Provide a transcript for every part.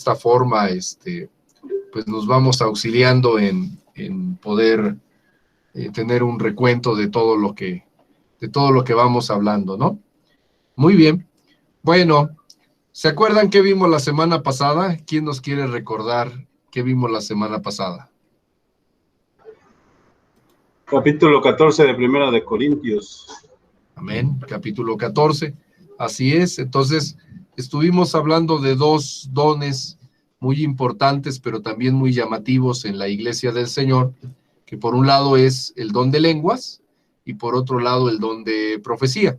esta forma, pues nos vamos auxiliando en poder tener un recuento de todo lo que vamos hablando, ¿no? Muy bien. Bueno, ¿se acuerdan qué vimos la semana pasada? ¿Quién nos quiere recordar qué vimos la semana pasada? Capítulo 14 de Primera de Corintios. Amén, capítulo 14. Así es, entonces estuvimos hablando de dos dones muy importantes, pero también muy llamativos en la iglesia del Señor, que por un lado es el don de lenguas y por otro lado el don de profecía.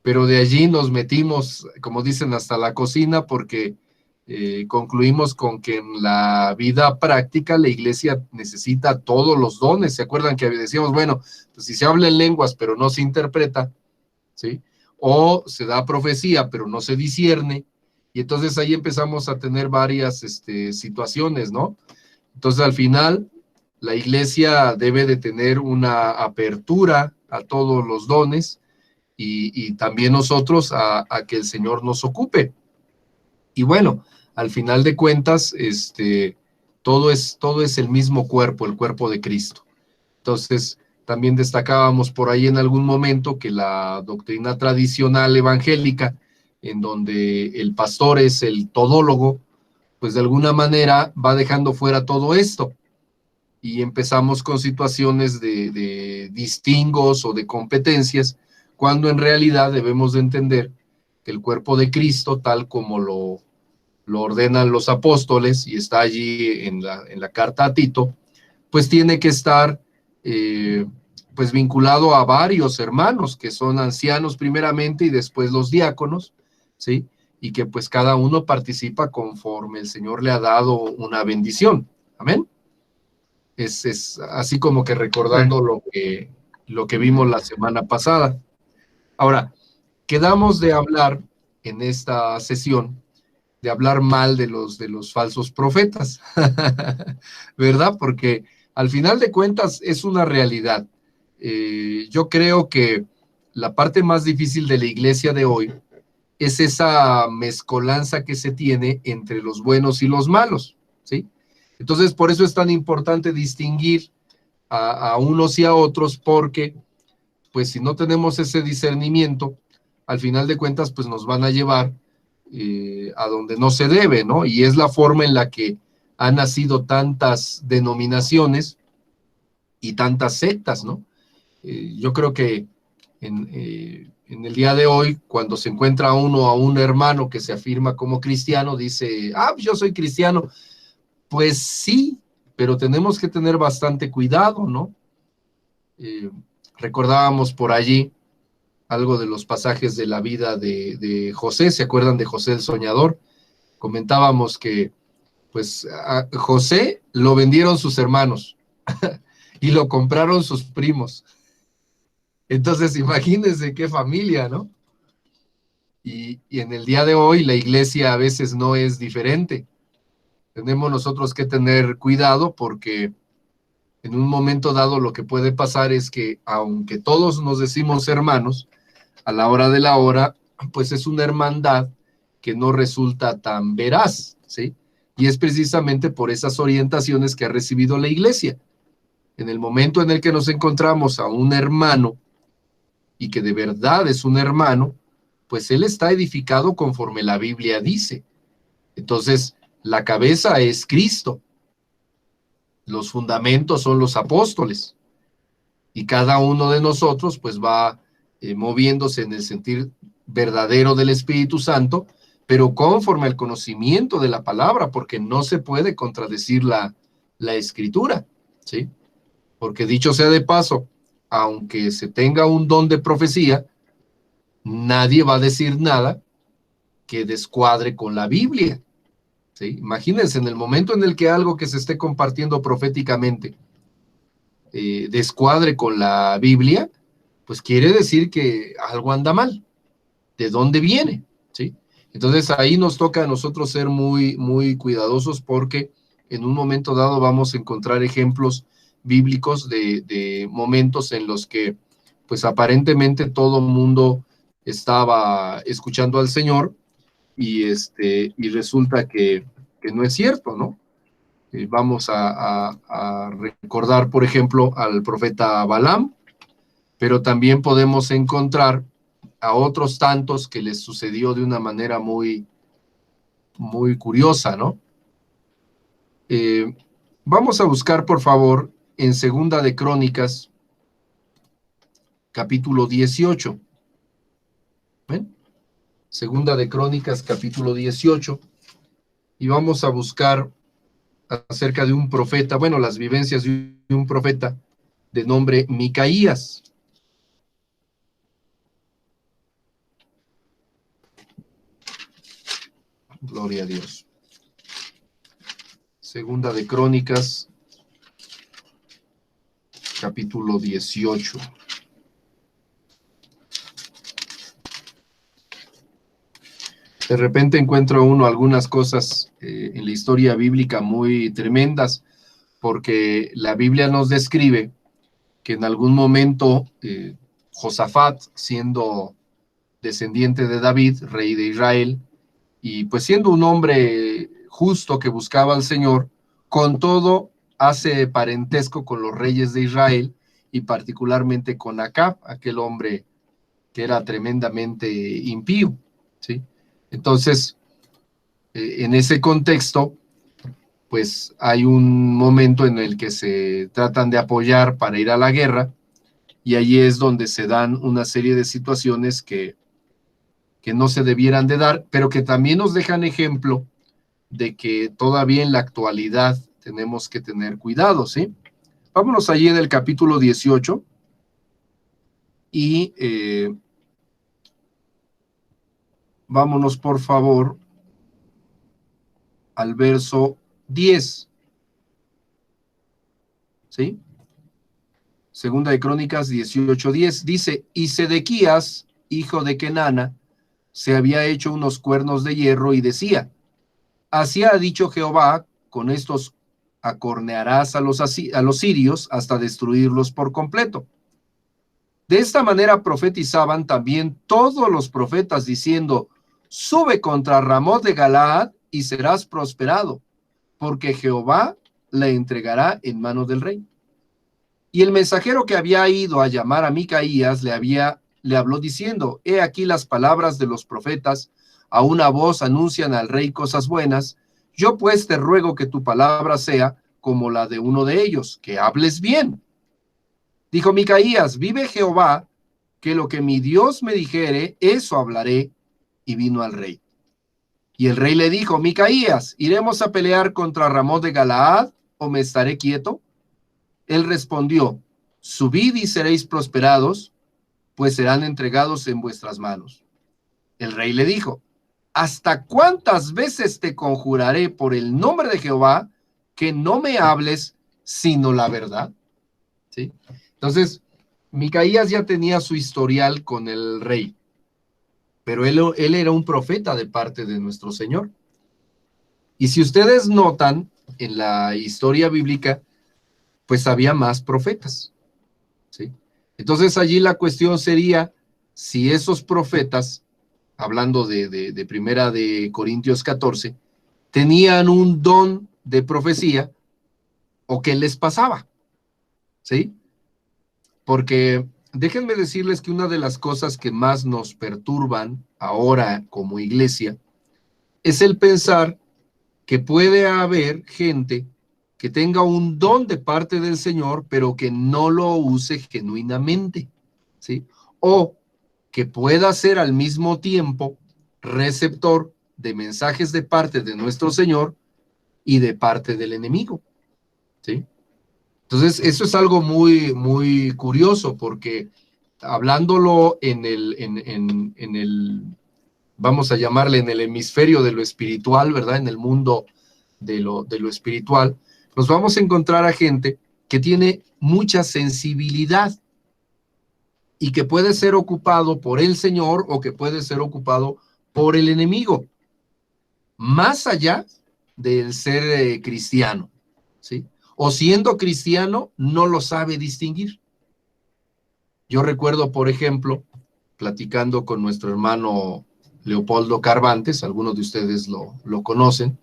Pero de allí nos metimos, como dicen, hasta la cocina, porque concluimos con que en la vida práctica la iglesia necesita todos los dones. ¿Se acuerdan que decíamos, bueno, pues si se habla en lenguas pero no se interpreta, ¿sí? O se da profecía pero no se discierne, y entonces ahí empezamos a tener varias situaciones, ¿no? Entonces al final la iglesia debe de tener una apertura a todos los dones, y también nosotros a que el Señor nos ocupe. Y bueno, al final de cuentas, todo es el mismo cuerpo, el cuerpo de Cristo. Entonces, también destacábamos por ahí en algún momento que la doctrina tradicional evangélica, en donde el pastor es el todólogo, pues de alguna manera va dejando fuera todo esto. Y empezamos con situaciones de distingos o de competencias, cuando en realidad debemos de entender que el cuerpo de Cristo, tal como lo ordenan los apóstoles, y está allí en la carta a Tito, pues tiene que estar pues vinculado a varios hermanos, que son ancianos primeramente y después los diáconos, ¿sí? Y que pues cada uno participa conforme el Señor le ha dado una bendición. Amén. Es así como que recordando lo que vimos la semana pasada. Ahora, quedamos de hablar en esta sesión, de hablar mal de los falsos profetas, ¿verdad? Porque al final de cuentas es una realidad. Yo creo que la parte más difícil de la iglesia de hoy es esa mezcolanza que se tiene entre los buenos y los malos, ¿sí? Entonces, por eso es tan importante distinguir a unos y a otros, porque pues si no tenemos ese discernimiento, al final de cuentas, pues nos van a llevar a donde no se debe, ¿no? Y es la forma en la que han nacido tantas denominaciones y tantas sectas, ¿no? Yo creo que en el día de hoy, cuando se encuentra uno a un hermano que se afirma como cristiano, dice, yo soy cristiano. Pues sí, pero tenemos que tener bastante cuidado, ¿no? Recordábamos por allí algo de los pasajes de la vida de José. ¿Se acuerdan de José el soñador? Comentábamos que pues a José lo vendieron sus hermanos y lo compraron sus primos. Entonces imagínense qué familia, ¿no? Y en el día de hoy la iglesia a veces no es diferente. Tenemos nosotros que tener cuidado, porque en un momento dado lo que puede pasar es que, aunque todos nos decimos hermanos, a la hora de la hora, pues es una hermandad que no resulta tan veraz, ¿sí? Y es precisamente por esas orientaciones que ha recibido la iglesia. En el momento en el que nos encontramos a un hermano, y que de verdad es un hermano, pues él está edificado conforme la Biblia dice. Entonces, la cabeza es Cristo. Los fundamentos son los apóstoles, y cada uno de nosotros pues va moviéndose en el sentir verdadero del Espíritu Santo, pero conforme al conocimiento de la palabra, porque no se puede contradecir la Escritura, ¿sí? Porque dicho sea de paso, aunque se tenga un don de profecía, nadie va a decir nada que descuadre con la Biblia, ¿sí? Imagínense, en el momento en el que algo que se esté compartiendo proféticamente descuadre con la Biblia, pues quiere decir que algo anda mal. ¿De dónde viene? ¿Sí? Entonces ahí nos toca a nosotros ser muy, muy cuidadosos, porque en un momento dado vamos a encontrar ejemplos bíblicos de momentos en los que pues aparentemente todo el mundo estaba escuchando al Señor, y resulta que que no es cierto, ¿no? Vamos a recordar, por ejemplo, al profeta Balaam, pero también podemos encontrar a otros tantos que les sucedió de una manera muy, muy curiosa, ¿no? Vamos a buscar, por favor, en Segunda de Crónicas, capítulo 18. ¿Ven? Segunda de Crónicas, capítulo 18. Y vamos a buscar acerca de un profeta, bueno, las vivencias de un profeta de nombre Micaías. Gloria a Dios. Segunda de Crónicas, capítulo 18. De repente encuentro uno algunas cosas en la historia bíblica muy tremendas, porque la Biblia nos describe que en algún momento Josafat, siendo descendiente de David, rey de Israel, y pues siendo un hombre justo que buscaba al Señor, con todo hace parentesco con los reyes de Israel y particularmente con Acab, aquel hombre que era tremendamente impío, ¿sí? Entonces, en ese contexto, pues hay un momento en el que se tratan de apoyar para ir a la guerra, y allí es donde se dan una serie de situaciones que no se debieran de dar, pero que también nos dejan ejemplo de que todavía en la actualidad tenemos que tener cuidado, ¿sí? Vámonos allí en el capítulo 18 y vámonos por favor al verso 10, ¿sí? Segunda de Crónicas 18:10 dice, y Sedequías, hijo de Kenana, se había hecho unos cuernos de hierro y decía, así ha dicho Jehová, con estos acornearás a los sirios hasta destruirlos por completo. De esta manera profetizaban también todos los profetas diciendo, sube contra Ramot de Galaad y serás prosperado, porque Jehová la entregará en manos del rey. Y el mensajero que había ido a llamar a Micaías le habló diciendo, he aquí las palabras de los profetas, a una voz anuncian al rey cosas buenas, yo pues te ruego que tu palabra sea como la de uno de ellos, que hables bien. Dijo Micaías, vive Jehová, que lo que mi Dios me dijere, eso hablaré, y vino al rey. Y el rey le dijo, Micaías, ¿iremos a pelear contra Ramot de Galaad, o me estaré quieto? Él respondió, subid y seréis prosperados, pues serán entregados en vuestras manos. El rey le dijo, ¿hasta cuántas veces te conjuraré por el nombre de Jehová que no me hables sino la verdad? ¿Sí? Entonces, Micaías ya tenía su historial con el rey, pero él era un profeta de parte de nuestro Señor. Y si ustedes notan, en la historia bíblica, pues había más profetas, ¿sí? Entonces allí la cuestión sería si esos profetas, hablando de Primera de Corintios 14, tenían un don de profecía o qué les pasaba, ¿sí? Porque déjenme decirles que una de las cosas que más nos perturban ahora como iglesia es el pensar que puede haber gente que tenga un don de parte del Señor, pero que no lo use genuinamente, ¿sí? O que pueda ser al mismo tiempo receptor de mensajes de parte de nuestro Señor y de parte del enemigo, ¿sí? Entonces, eso es algo muy, muy curioso, porque hablándolo en el, vamos a llamarle en el hemisferio de lo espiritual, ¿verdad? En el mundo de lo espiritual, nos vamos a encontrar a gente que tiene mucha sensibilidad y que puede ser ocupado por el Señor o que puede ser ocupado por el enemigo, más allá del ser cristiano, ¿sí? O siendo cristiano, no lo sabe distinguir. Yo recuerdo, por ejemplo, platicando con nuestro hermano Leopoldo Carvantes, algunos de ustedes lo conocen,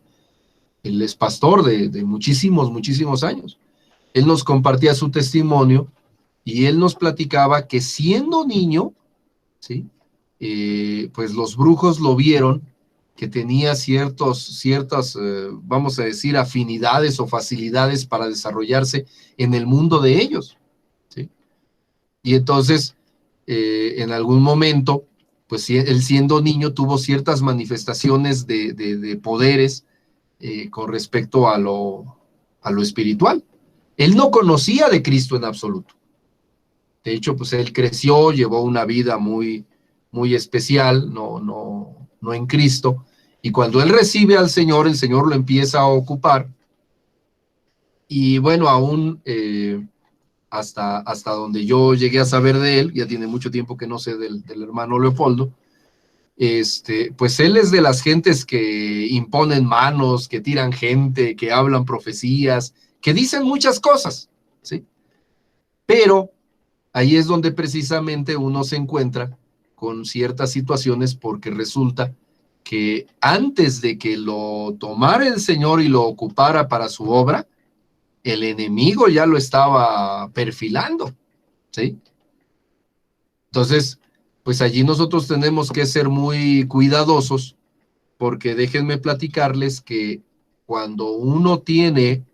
Él es pastor de muchísimos, muchísimos años. Él nos compartía su testimonio y él nos platicaba que siendo niño, ¿sí? Pues los brujos lo vieron, que tenía ciertas, vamos a decir, afinidades o facilidades para desarrollarse en el mundo de ellos, ¿sí? Y entonces, en algún momento, pues él siendo niño tuvo ciertas manifestaciones de poderes con respecto a lo espiritual. Él no conocía de Cristo en absoluto. De hecho, pues él creció, llevó una vida muy, muy especial, no en Cristo. Y cuando él recibe al Señor, el Señor lo empieza a ocupar. Y bueno, aún hasta donde yo llegué a saber de él, ya tiene mucho tiempo que no sé del hermano Leopoldo, pues él es de las gentes que imponen manos, que tiran gente, que hablan profecías, que dicen muchas cosas, ¿sí? Pero ahí es donde precisamente uno se encuentra con ciertas situaciones porque resulta que antes de que lo tomara el Señor y lo ocupara para su obra, el enemigo ya lo estaba perfilando, ¿sí? Entonces, pues allí nosotros tenemos que ser muy cuidadosos porque déjenme platicarles que cuando uno tiene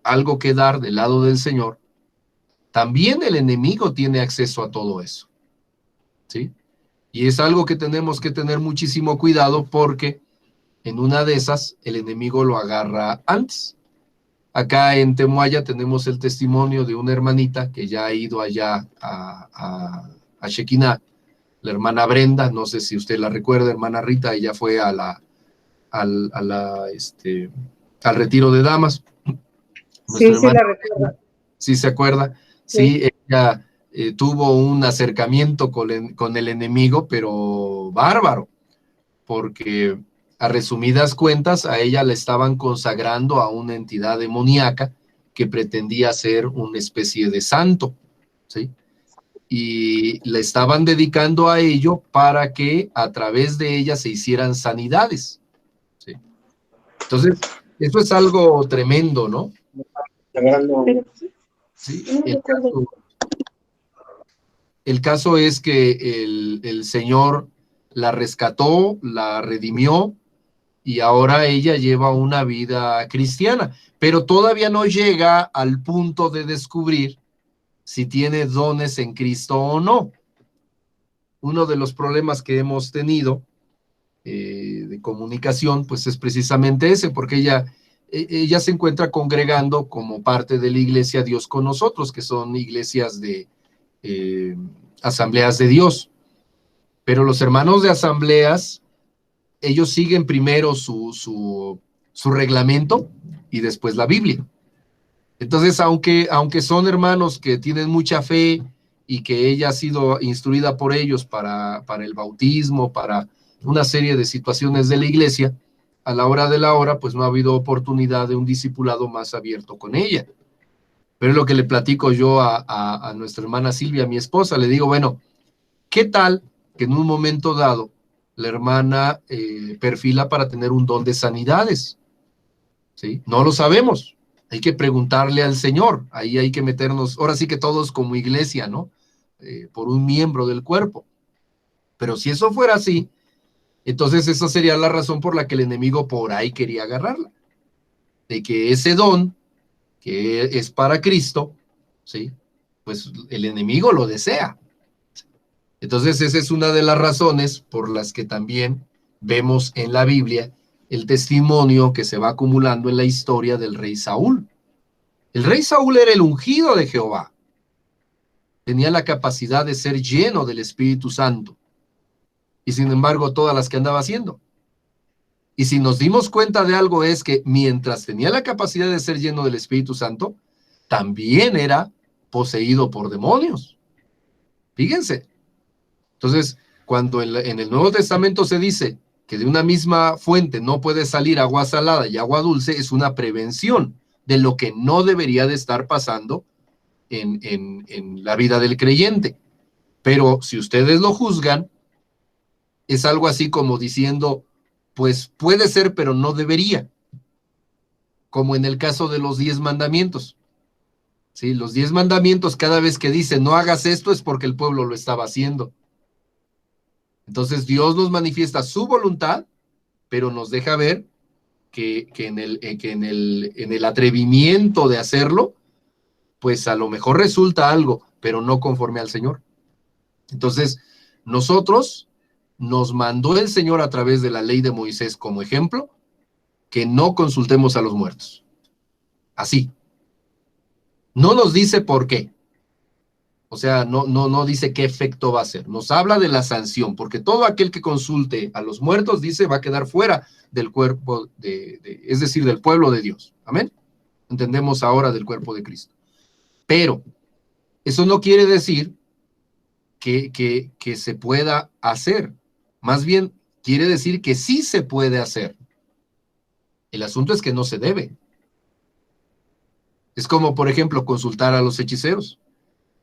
algo que dar del lado del Señor, también el enemigo tiene acceso a todo eso, ¿sí? Y es algo que tenemos que tener muchísimo cuidado porque en una de esas el enemigo lo agarra antes. Acá en Temuaya tenemos el testimonio de una hermanita que ya ha ido allá a Shekinah, la hermana Brenda, no sé si usted la recuerda, hermana Rita, ella fue al retiro de damas. Sí, sí, la recuerdo. Sí, se acuerda. Sí, sí, ella tuvo un acercamiento con el enemigo, pero bárbaro, porque a resumidas cuentas a ella le estaban consagrando a una entidad demoníaca que pretendía ser una especie de santo, ¿sí? Y le estaban dedicando a ello para que a través de ella se hicieran sanidades, ¿sí? Entonces, eso es algo tremendo, ¿no? Sí, el caso es que el Señor la rescató, la redimió y ahora ella lleva una vida cristiana, pero todavía no llega al punto de descubrir si tiene dones en Cristo o no. Uno de los problemas que hemos tenido de comunicación, pues es precisamente ese, porque ella se encuentra congregando como parte de la iglesia Dios con nosotros, que son iglesias de asambleas de Dios. Pero los hermanos de asambleas, ellos siguen primero su reglamento y después la Biblia. Entonces, aunque son hermanos que tienen mucha fe y que ella ha sido instruida por ellos para el bautismo, para una serie de situaciones de la iglesia, a la hora de la hora, pues no ha habido oportunidad de un discipulado más abierto con ella. Pero es lo que le platico yo a nuestra hermana Silvia, mi esposa, le digo, bueno, ¿qué tal que en un momento dado la hermana perfila para tener un don de sanidades? ¿Sí? No lo sabemos. Hay que preguntarle al Señor. Ahí hay que meternos, ahora sí que todos como iglesia, ¿no? Por un miembro del cuerpo. Pero si eso fuera así, entonces esa sería la razón por la que el enemigo por ahí quería agarrarla. De que ese don, que es para Cristo, ¿sí? Pues el enemigo lo desea. Entonces esa es una de las razones por las que también vemos en la Biblia el testimonio que se va acumulando en la historia del rey Saúl. El rey Saúl era el ungido de Jehová. Tenía la capacidad de ser lleno del Espíritu Santo. Y sin embargo, todas las que andaba haciendo. Y si nos dimos cuenta de algo es que mientras tenía la capacidad de ser lleno del Espíritu Santo, también era poseído por demonios. Fíjense. Entonces, cuando en el Nuevo Testamento se dice que de una misma fuente no puede salir agua salada y agua dulce, es una prevención de lo que no debería de estar pasando en la vida del creyente. Pero si ustedes lo juzgan, es algo así como diciendo, pues puede ser, pero no debería. como en el caso de los 10 mandamientos. ¿Sí? Los 10 mandamientos, cada vez que dice no hagas esto, es porque el pueblo lo estaba haciendo. Entonces Dios nos manifiesta su voluntad, pero nos deja ver que en el atrevimiento de hacerlo, pues a lo mejor resulta algo, pero no conforme al Señor. Entonces, nosotros nos mandó el Señor a través de la ley de Moisés como ejemplo, que no consultemos a los muertos. Así. No nos dice por qué. O sea, no dice qué efecto va a hacer. Nos habla de la sanción, porque todo aquel que consulte a los muertos, dice, va a quedar fuera del cuerpo, es decir, del pueblo de Dios. Amén. Entendemos ahora del cuerpo de Cristo. Pero eso no quiere decir que se pueda hacer. Más bien, quiere decir que sí se puede hacer. El asunto es que no se debe. Es como, por ejemplo, consultar a los hechiceros.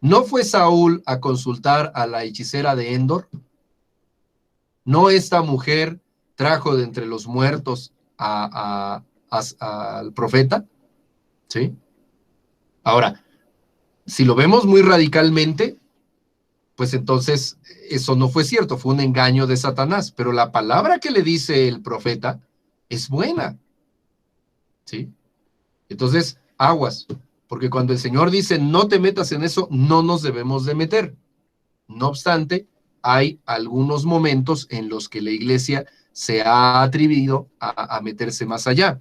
¿No fue Saúl a consultar a la hechicera de Endor? ¿No esta mujer trajo de entre los muertos al profeta? ¿Sí? Ahora, si lo vemos muy radicalmente, pues entonces eso no fue cierto, fue un engaño de Satanás. Pero la palabra que le dice el profeta es buena. ¿Sí? Entonces, aguas. Porque cuando el Señor dice, no te metas en eso, no nos debemos de meter. No obstante, hay algunos momentos en los que la iglesia se ha atrevido a meterse más allá.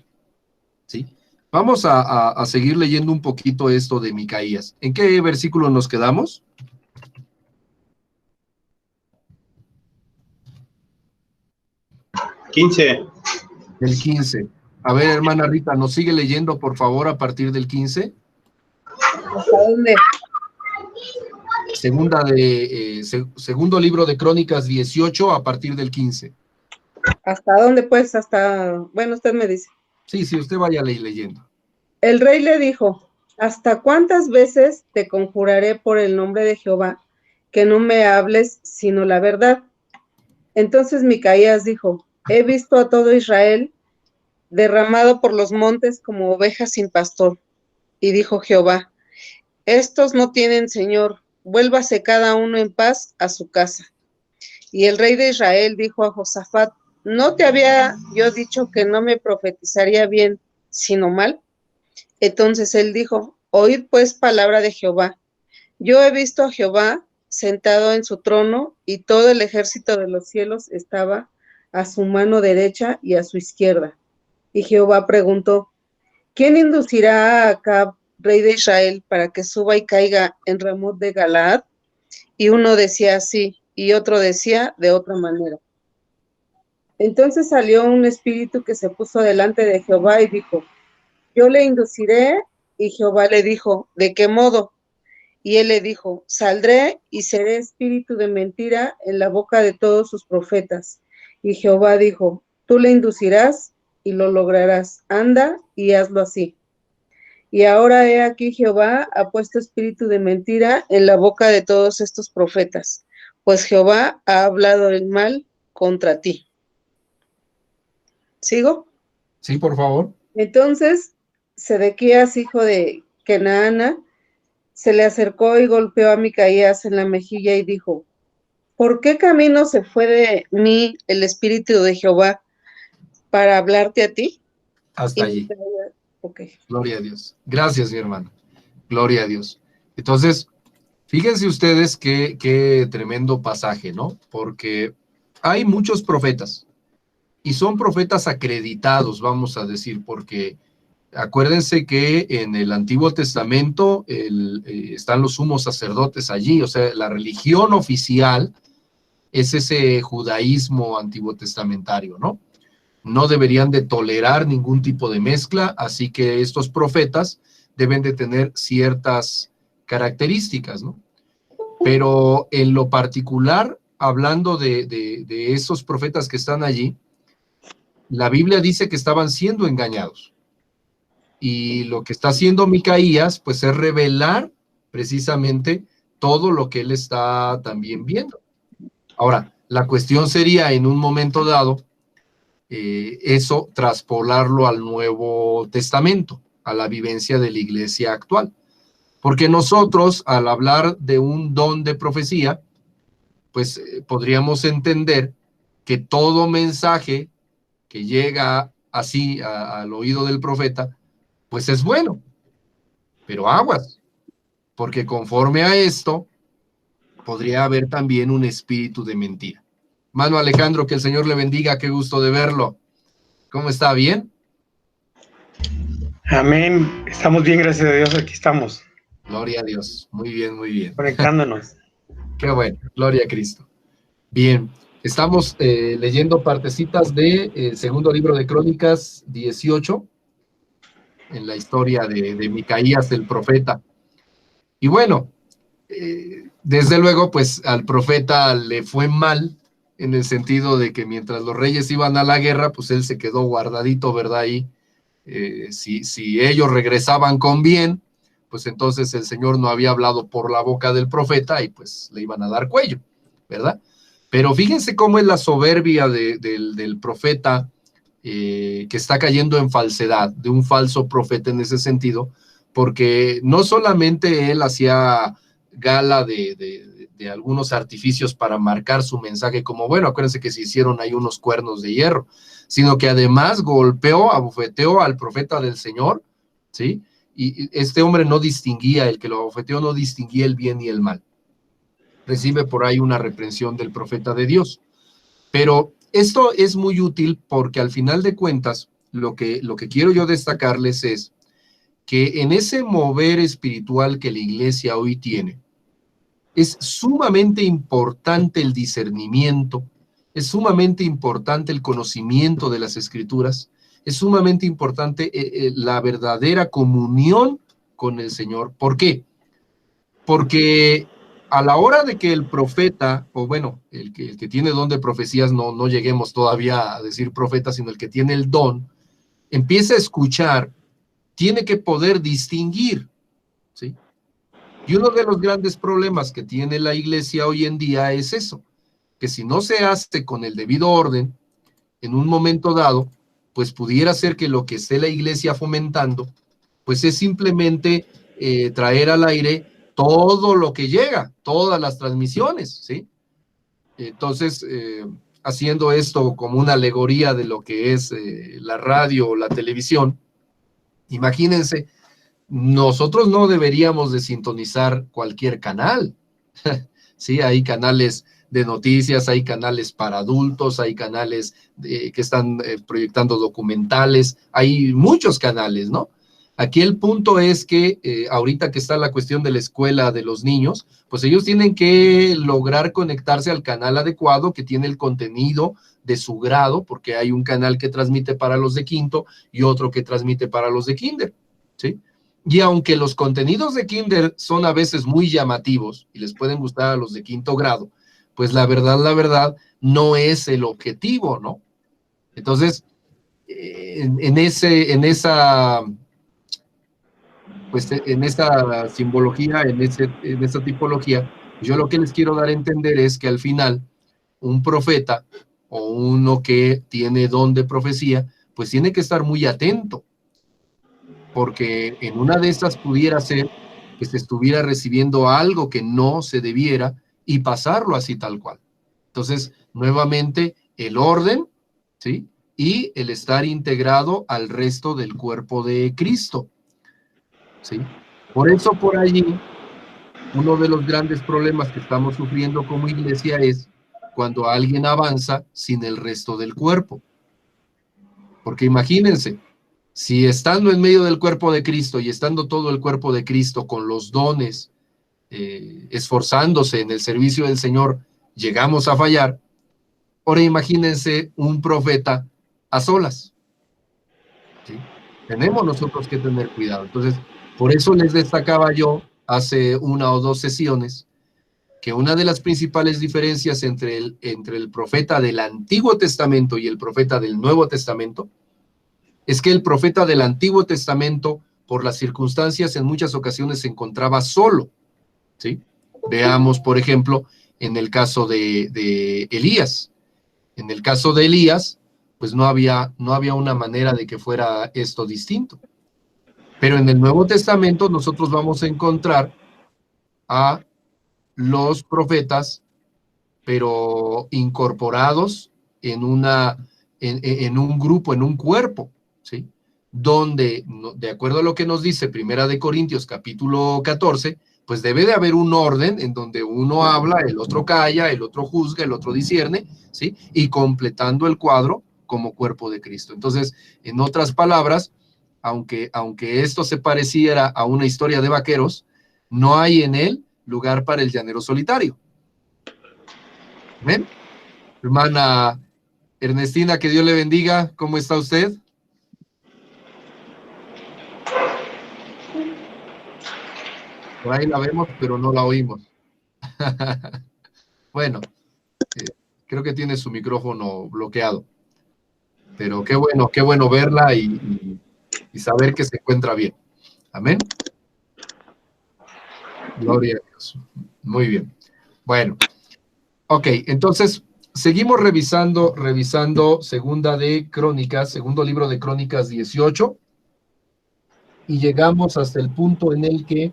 ¿Sí? Vamos a seguir leyendo un poquito esto de Micaías. ¿En qué versículo nos quedamos? El 15. A ver, hermana Rita, ¿nos sigue leyendo, por favor, a partir del 15? ¿Hasta dónde? Segundo libro de Crónicas 18, a partir del 15. ¿Hasta dónde, pues? Bueno, usted me dice. Sí, usted vaya leyendo. El rey le dijo, ¿hasta cuántas veces te conjuraré por el nombre de Jehová que no me hables sino la verdad? Entonces Micaías dijo, he visto a todo Israel derramado por los montes como ovejas sin pastor. Y dijo Jehová, estos no tienen señor, vuélvase cada uno en paz a su casa. Y el rey de Israel dijo a Josafat, ¿no te había yo dicho que no me profetizaría bien, sino mal? Entonces él dijo, oíd pues palabra de Jehová. Yo he visto a Jehová sentado en su trono, y todo el ejército de los cielos estaba a su mano derecha y a su izquierda. Y Jehová preguntó, ¿quién inducirá a Acab, rey de Israel, para que suba y caiga en Ramot de Galaad? Y uno decía así, y otro decía de otra manera. Entonces salió un espíritu que se puso delante de Jehová y dijo, yo le induciré. Y Jehová le dijo, ¿de qué modo? Y él le dijo, saldré y seré espíritu de mentira en la boca de todos sus profetas. Y Jehová dijo, tú le inducirás y lo lograrás. Anda y hazlo así. Y ahora he aquí Jehová ha puesto espíritu de mentira en la boca de todos estos profetas, pues Jehová ha hablado el mal contra ti. ¿Sigo? Sí, por favor. Entonces, Sedequías, hijo de Kenaana, se le acercó y golpeó a Micaías en la mejilla y dijo, ¿por qué camino se fue de mí el espíritu de Jehová para hablarte a ti? Hasta allí. Okay. Gloria a Dios. Gracias, mi hermano. Gloria a Dios. Entonces, fíjense ustedes qué tremendo pasaje, ¿no? Porque hay muchos profetas, y son profetas acreditados, vamos a decir, porque acuérdense que en el Antiguo Testamento están los sumos sacerdotes allí, o sea, la religión oficial es ese judaísmo antiguo testamentario, ¿no? No deberían de tolerar ningún tipo de mezcla, así que estos profetas deben de tener ciertas características, ¿no? Pero en lo particular, hablando de esos profetas que están allí, la Biblia dice que estaban siendo engañados. Y lo que está haciendo Micaías, pues es revelar precisamente todo lo que él está también viendo. Ahora, la cuestión sería en un momento dado, eso traspolarlo al Nuevo Testamento, a la vivencia de la iglesia actual. Porque nosotros, al hablar de un don de profecía, pues podríamos entender que todo mensaje que llega así al oído del profeta, pues es bueno, pero aguas, porque conforme a esto, podría haber también un espíritu de mentira. Mano Alejandro, que el Señor le bendiga, qué gusto de verlo. ¿Cómo está? ¿Bien? Amén. Estamos bien, gracias a Dios. Aquí estamos. Gloria a Dios. Muy bien, muy bien. Conectándonos. Qué bueno. Gloria a Cristo. Bien. Estamos leyendo partecitas del segundo libro de Crónicas 18, en la historia de Micaías, el profeta. Y bueno, desde luego, pues al profeta le fue mal, en el sentido de que mientras los reyes iban a la guerra, pues él se quedó guardadito, ¿verdad? Ahí, si ellos regresaban con bien, pues entonces el Señor no había hablado por la boca del profeta y pues le iban a dar cuello, ¿verdad? Pero fíjense cómo es la soberbia del profeta que está cayendo en falsedad, de un falso profeta en ese sentido, porque no solamente él hacía gala de algunos artificios para marcar su mensaje, como bueno, acuérdense que se hicieron ahí unos cuernos de hierro, sino que además golpeó, abofeteó al profeta del Señor, ¿sí? Y este hombre no distinguía, el que lo abofeteó no distinguía el bien y el mal. Recibe por ahí una reprensión del profeta de Dios. Pero esto es muy útil porque al final de cuentas, lo que quiero yo destacarles es que en ese mover espiritual que la iglesia hoy tiene, es sumamente importante el discernimiento, es sumamente importante el conocimiento de las escrituras, es sumamente importante la verdadera comunión con el Señor. ¿Por qué? Porque a la hora de que el profeta, o bueno, el que tiene don de profecías, no lleguemos todavía a decir profeta, sino el que tiene el don, empieza a escuchar, tiene que poder distinguir, ¿sí? Y uno de los grandes problemas que tiene la iglesia hoy en día es eso, que si no se hace con el debido orden, en un momento dado, pues pudiera ser que lo que esté la iglesia fomentando, pues es simplemente traer al aire todo lo que llega, todas las transmisiones, ¿sí? Entonces, haciendo esto como una alegoría de lo que es la radio o la televisión, imagínense, nosotros no deberíamos de sintonizar cualquier canal, ¿sí? Hay canales de noticias, hay canales para adultos, hay canales que están proyectando documentales, hay muchos canales, ¿no? Aquí el punto es que ahorita que está la cuestión de la escuela de los niños, pues ellos tienen que lograr conectarse al canal adecuado que tiene el contenido de su grado, porque hay un canal que transmite para los de quinto y otro que transmite para los de kinder, ¿sí? Y aunque los contenidos de kinder son a veces muy llamativos y les pueden gustar a los de quinto grado, pues la verdad, no es el objetivo, ¿no? Entonces, en esa simbología, en esa tipología, yo lo que les quiero dar a entender es que al final, un profeta o uno que tiene don de profecía, pues tiene que estar muy atento, porque en una de estas pudiera ser que se estuviera recibiendo algo que no se debiera y pasarlo así tal cual. Entonces, nuevamente, el orden, ¿sí? Y el estar integrado al resto del cuerpo de Cristo, ¿sí? Por eso, por allí, uno de los grandes problemas que estamos sufriendo como iglesia es cuando alguien avanza sin el resto del cuerpo. Porque imagínense, si estando en medio del cuerpo de Cristo y estando todo el cuerpo de Cristo con los dones, esforzándose en el servicio del Señor, llegamos a fallar, ahora imagínense un profeta a solas, ¿sí? Tenemos nosotros que tener cuidado. Entonces, por eso les destacaba yo hace una o dos sesiones que una de las principales diferencias entre el profeta del Antiguo Testamento y el profeta del Nuevo Testamento es que el profeta del Antiguo Testamento, por las circunstancias, en muchas ocasiones se encontraba solo, ¿sí? Veamos, por ejemplo, en el caso de Elías. En el caso de Elías, pues no había una manera de que fuera esto distinto. Pero en el Nuevo Testamento nosotros vamos a encontrar a los profetas, pero incorporados en un grupo, en un cuerpo, ¿sí? Donde, de acuerdo a lo que nos dice Primera de Corintios, capítulo 14, pues debe de haber un orden en donde uno habla, el otro calla, el otro juzga, el otro discierne, ¿sí? Y completando el cuadro como cuerpo de Cristo. Entonces, en otras palabras, aunque esto se pareciera a una historia de vaqueros, no hay en él lugar para el llanero solitario. ¿Ven? Hermana Ernestina, que Dios le bendiga. ¿Cómo está usted? Por ahí la vemos, pero no la oímos. Bueno, creo que tiene su micrófono bloqueado. Pero qué bueno verla y saber que se encuentra bien. Amén. Gloria a Dios. Muy bien. Bueno, ok, entonces seguimos revisando segundo libro de Crónicas 18, y llegamos hasta el punto en el que,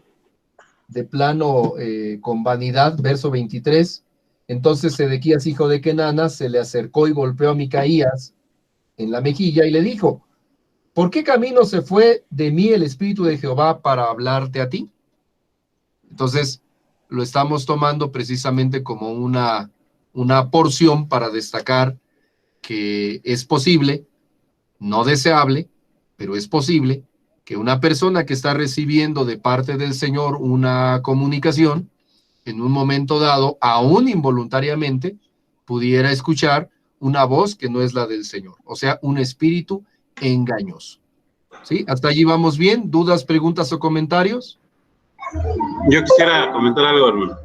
de plano, con vanidad, verso 23, entonces Sedequías, hijo de Kenana, se le acercó y golpeó a Micaías en la mejilla y le dijo: ¿por qué camino se fue de mí el Espíritu de Jehová para hablarte a ti? Entonces, lo estamos tomando precisamente como una porción para destacar que es posible, no deseable, pero es posible que una persona que está recibiendo de parte del Señor una comunicación, en un momento dado, aún involuntariamente, pudiera escuchar una voz que no es la del Señor, o sea, un espíritu engañoso. ¿Sí? ¿Hasta allí vamos bien? ¿Dudas, preguntas o comentarios? Yo quisiera comentar algo, hermano.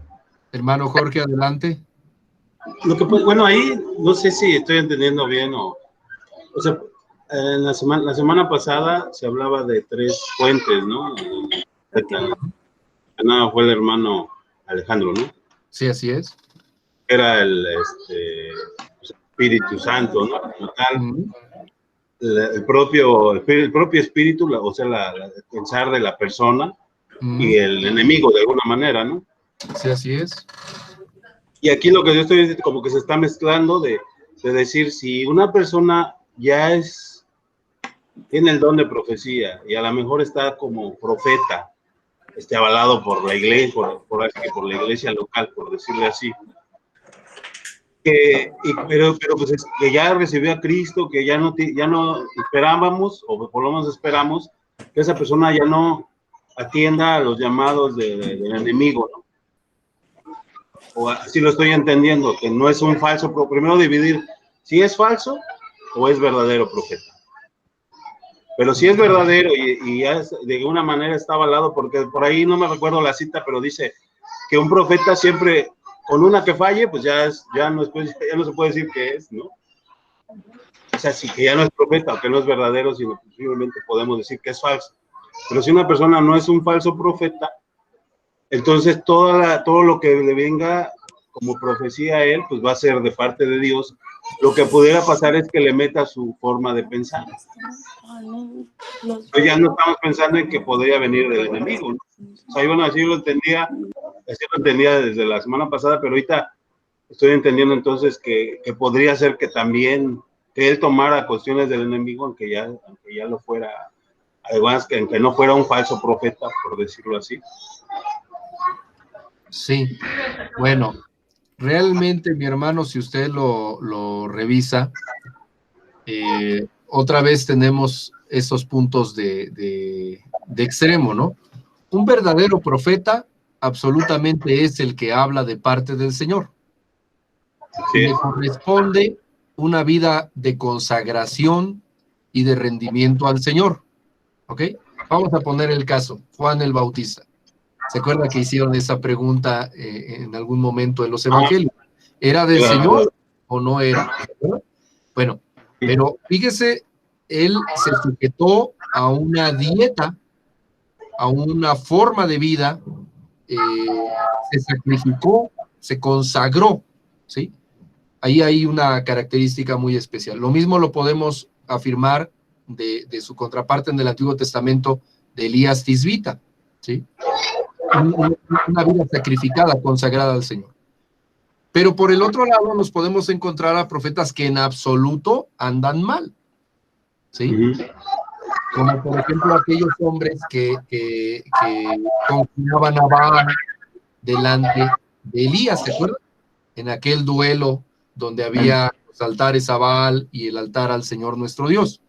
Hermano Jorge, adelante. Bueno, ahí no sé si estoy entendiendo bien o sea, la semana pasada se hablaba de 3 fuentes, ¿no? Nada, fue el hermano Alejandro, ¿no? Sí, así es. Era el Espíritu Santo, ¿no? Como tal, el propio espíritu, o sea, el pensar de la persona y el enemigo de alguna manera, ¿no? Sí, así es. Y aquí lo que yo estoy diciendo, como que se está mezclando de decir, si una persona ya tiene el don de profecía y a lo mejor está como profeta, avalado por la iglesia, por la iglesia local, por decirle así, pero pues que ya recibió a Cristo, que ya no esperábamos, o por lo menos esperamos, que esa persona ya no atienda a los llamados del enemigo, ¿no? O así lo estoy entendiendo, que no es un falso, pero primero dividir si es falso o es verdadero profeta. Pero si es verdadero y ya de alguna manera está avalado, porque por ahí no me recuerdo la cita, pero dice que un profeta siempre, con una que falle, pues ya no se puede decir que es, ¿no? O sea, sí que ya no es profeta o que no es verdadero, sino que posiblemente podemos decir que es falso. Pero si una persona no es un falso profeta, entonces todo lo que le venga como profecía a él, pues va a ser de parte de Dios. Lo que pudiera pasar es que le meta su forma de pensar. Pues ya no estamos pensando en que podría venir del enemigo, ¿no? O sea, bueno, así lo entendía desde la semana pasada, pero ahorita estoy entendiendo entonces que podría ser que también que él tomara cuestiones del enemigo, aunque ya lo fuera, además que aunque no fuera un falso profeta, por decirlo así. Sí, bueno, realmente, mi hermano, si usted lo revisa, otra vez tenemos esos puntos de extremo, ¿no? Un verdadero profeta absolutamente es el que habla de parte del Señor. Sí. Le corresponde una vida de consagración y de rendimiento al Señor, ¿ok? Vamos a poner el caso, Juan el Bautista. ¿Se acuerda que hicieron esa pregunta en algún momento en los evangelios? ¿Era del Señor o no era? ¿Verdad? Bueno, pero fíjese, él se sujetó a una dieta, a una forma de vida, se sacrificó, se consagró, ¿sí? ahí hay una característica muy especial. Lo mismo lo podemos afirmar de su contraparte en el Antiguo Testamento, de Elías Tisbita, ¿sí? Una vida sacrificada, consagrada al Señor. Pero por el otro lado nos podemos encontrar a profetas que en absoluto andan mal, ¿sí? Como por ejemplo aquellos hombres que conjuraban a Baal delante de Elías, ¿se acuerdan? En aquel duelo donde había los altares a Baal y el altar al Señor nuestro Dios,